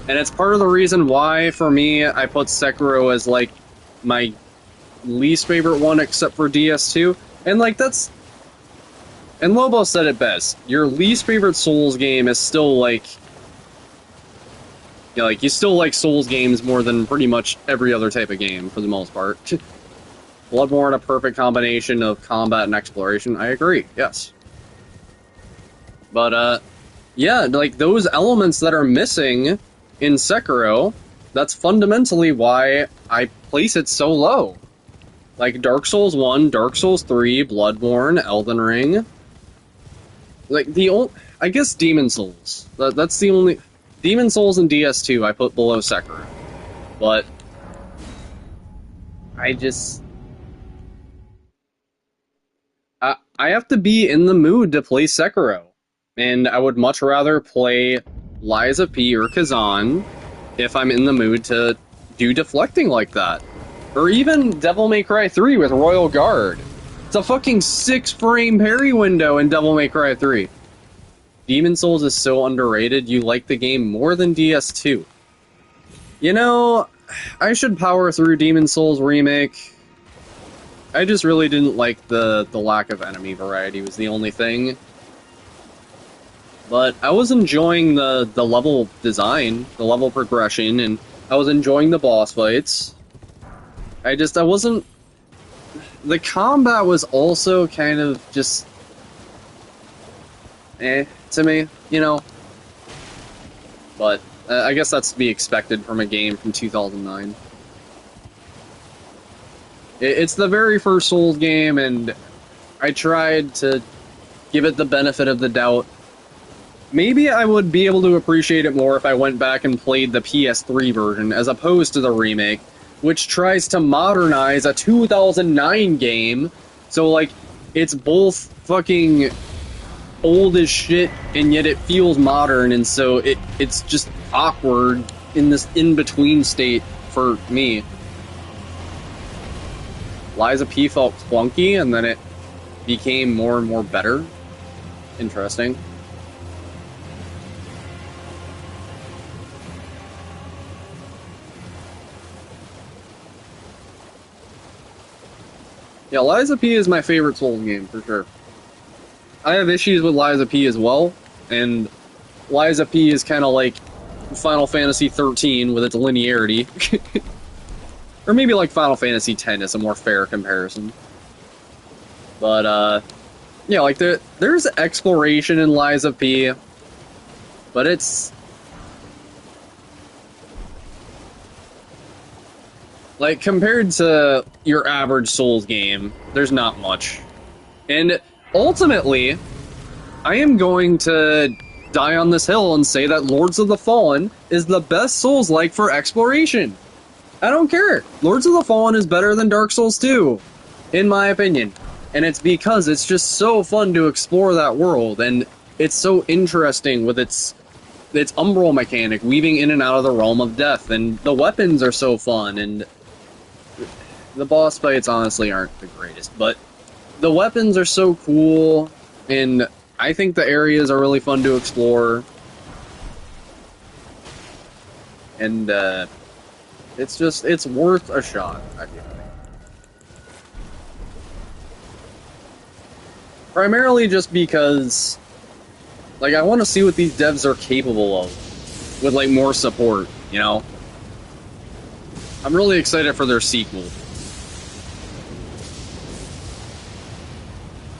And it's part of the reason why, for me, I put Sekiro as, like, my least favorite one except for DS2. And, like, that's... And Lobo said it best. Your least favorite Souls game is still, like... You know, like, you still like Souls games more than pretty much every other type of game, for the most part. Bloodborne, a perfect combination of combat and exploration. I agree, yes. But, yeah, like, those elements that are missing in Sekiro, that's fundamentally why I place it so low. Like, Dark Souls 1, Dark Souls 3, Bloodborne, Elden Ring. Like, I guess Demon Souls. That's the only... Demon Souls and DS2 I put below Sekiro. But... I just... I have to be in the mood to play Sekiro. And I would much rather play Lies of P or Kazan if I'm in the mood to do deflecting like that. Or even Devil May Cry 3 with Royal Guard. It's a fucking 6-frame parry window in Devil May Cry 3. Demon Souls is so underrated, you like the game more than DS2. You know, I should power through Demon Souls Remake. I just really didn't like the lack of enemy variety was the only thing. But I was enjoying the level design, the level progression, and I was enjoying the boss fights. I wasn't... The combat was also kind of just... to me, you know? But I guess that's to be expected from a game from 2009. It's the very first Souls game, and I tried to give it the benefit of the doubt. Maybe I would be able to appreciate it more if I went back and played the PS3 version, as opposed to the remake, which tries to modernize a 2009 game. So, like, it's both fucking old as shit, and yet it feels modern, and so it's just awkward in this in-between state for me. Lies of P felt clunky, and then it became more and more better. Interesting. Yeah, Lies of P is my favorite Souls game, for sure. I have issues with Lies of P as well, and Lies of P is kind of like Final Fantasy XIII with its linearity. Or maybe like Final Fantasy X is a more fair comparison. But, Yeah, like there's exploration in Lies of P, but it's like compared to your average Souls game, there's not much. And ultimately, I am going to die on this hill and say that Lords of the Fallen is the best Souls-like for exploration. I don't care. Lords of the Fallen is better than Dark Souls 2, in my opinion. And it's because it's just so fun to explore that world, and it's so interesting with its umbral mechanic, weaving in and out of the realm of death, and the weapons are so fun, and the boss fights honestly aren't the greatest, but the weapons are so cool, and I think the areas are really fun to explore. And it's worth a shot, I feel like. Primarily just because, like, I want to see what these devs are capable of with, like, more support, you know? I'm really excited for their sequel.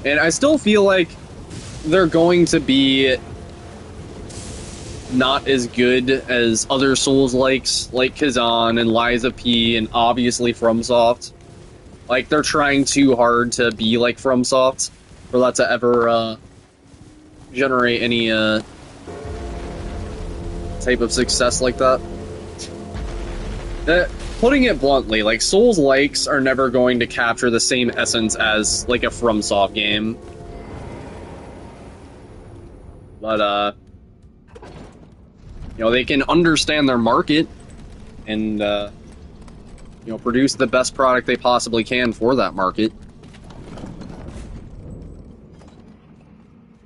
And I still feel like they're going to be not as good as other Souls-likes, like Kazan and Lies of P, and obviously FromSoft. Like, they're trying too hard to be like FromSoft for that to ever generate any type of success like that. Putting it bluntly, like, Souls-likes are never going to capture the same essence as, like, a FromSoft game. But, you know, they can understand their market and, you know, produce the best product they possibly can for that market.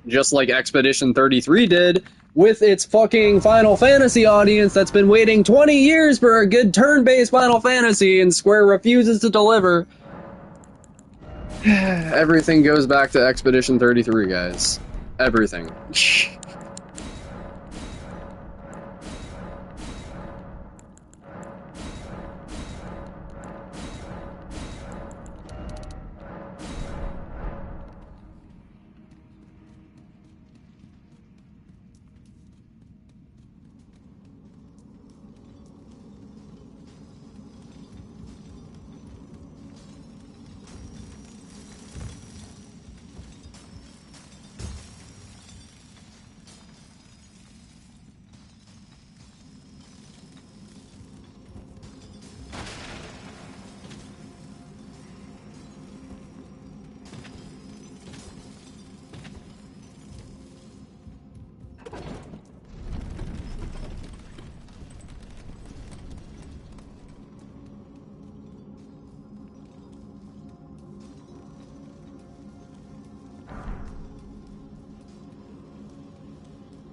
Just like Expedition 33 did with its fucking Final Fantasy audience that's been waiting 20 years for a good turn-based Final Fantasy, and Square refuses to deliver. Everything goes back to Expedition 33, guys. Everything.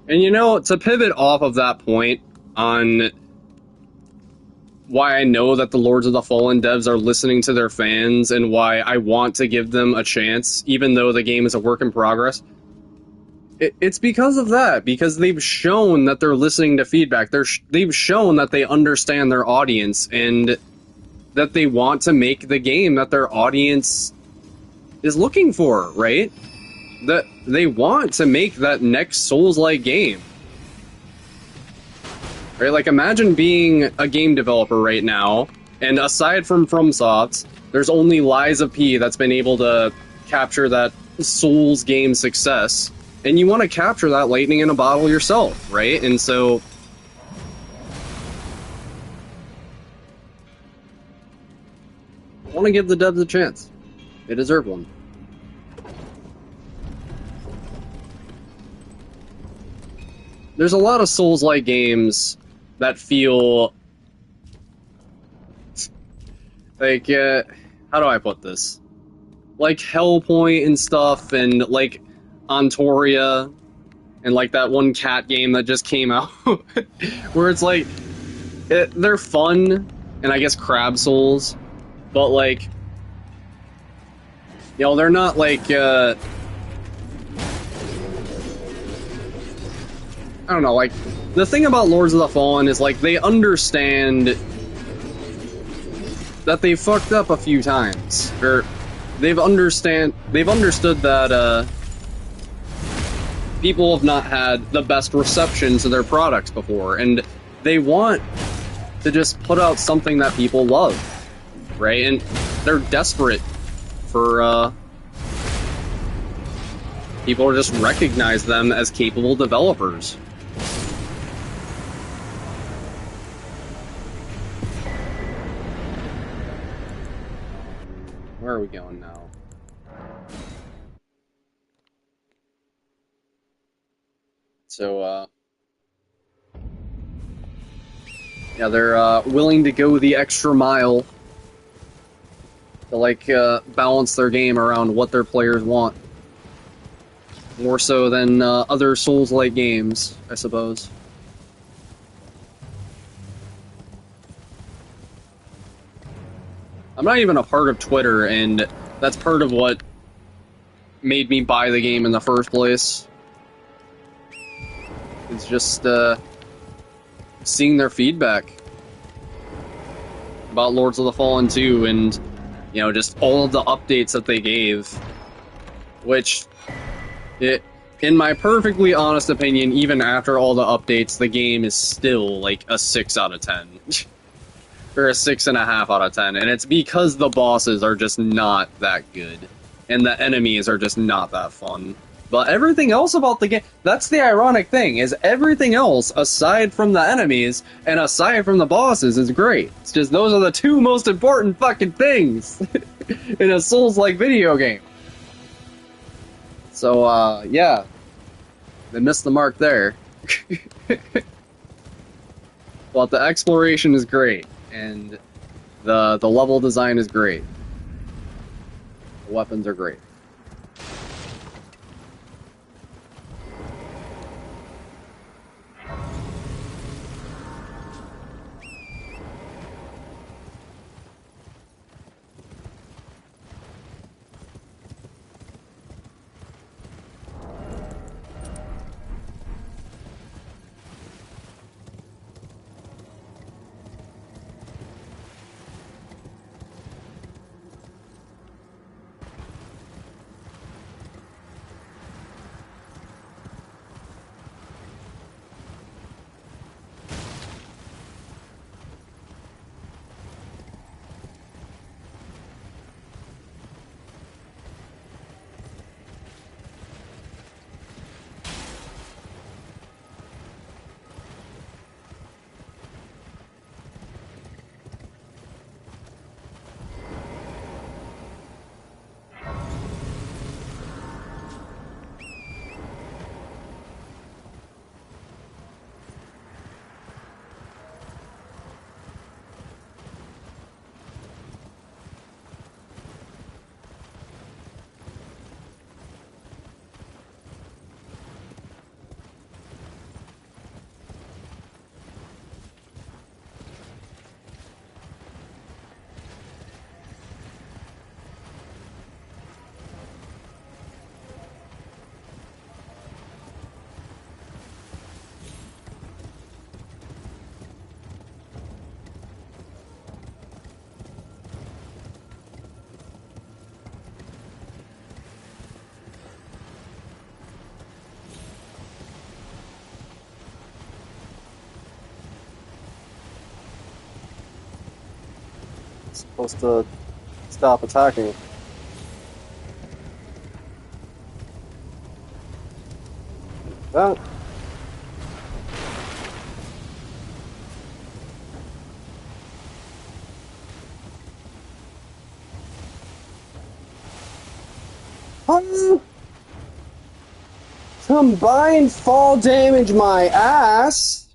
And you know, to pivot off of that point on why I know that the Lords of the Fallen devs are listening to their fans and why I want to give them a chance, even though the game is a work in progress, it's because of that. Because they've shown that they're listening to feedback. They've shown that they understand their audience and that they want to make the game that their audience is looking for, right? That they want to make that next Souls-like game. Right? Like, imagine being a game developer right now, and aside from FromSoft, there's only Lies of P that's been able to capture that Souls game success, and you want to capture that lightning in a bottle yourself, right? And so I want to give the devs a chance. They deserve one. There's a lot of Souls-like games that feel like, how do I put this? Like Hellpoint and stuff, and like Antoria, and like that one cat game that just came out, where it's like, they're fun, and I guess Crab Souls, but like, you know, they're not like, I don't know, like, the thing about Lords of the Fallen is, like, they understand that they fucked up a few times. Or, they've understood that, people have not had the best reception to their products before, and they want to just put out something that people love, right? And they're desperate for people to just recognize them as capable developers. Where are we going now? So, yeah, they're willing to go the extra mile to, like, balance their game around what their players want. More so than other Souls-like games, I suppose. I'm not even a part of Twitter, and that's part of what made me buy the game in the first place. It's just seeing their feedback about Lords of the Fallen 2, and, you know, just all of the updates that they gave, which, in my perfectly honest opinion, even after all the updates, the game is still like a 6 out of 10. Or a 6.5 out of 10, and it's because the bosses are just not that good, and the enemies are just not that fun. But everything else about the game, that's the ironic thing, is everything else, aside from the enemies, and aside from the bosses, is great. It's just those are the two most important fucking things in a Souls-like video game. So, yeah. They missed the mark there. But the exploration is great, and the level design is great. The weapons are great. It's supposed to stop attacking. That. Combined fall damage my ass.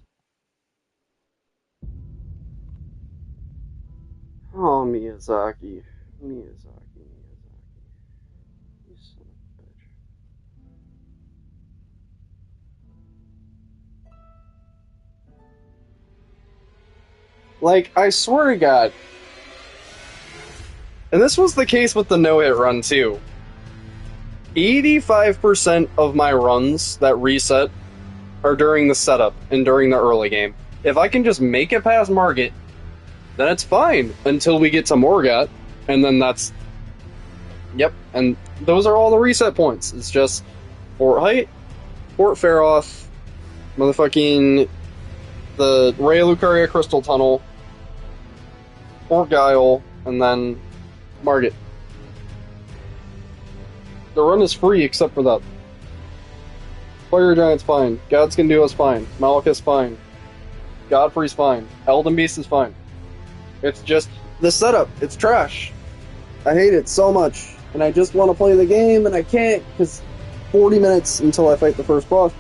Oh, Miyazaki. Miyazaki. You son of a bitch. Like, I swear to God. And this was the case with the no-hit run, too. 85% of my runs that reset are during the setup and during the early game. If I can just make it past Margit, then it's fine until we get to Morgat, and then that's... Yep, and those are all the reset points. It's just fort height, Port Faroth, motherfucking the Raya Lucaria Crystal Tunnel, Port Guile, and then Margit. The run is free except for that. Fire Giant's fine. Gods Can Do Us fine. Malekith's fine. Godfrey's fine. Elden Beast is fine. It's just the setup. It's trash. I hate it so much. And I just want to play the game, and I can't, because 40 minutes until I fight the first boss.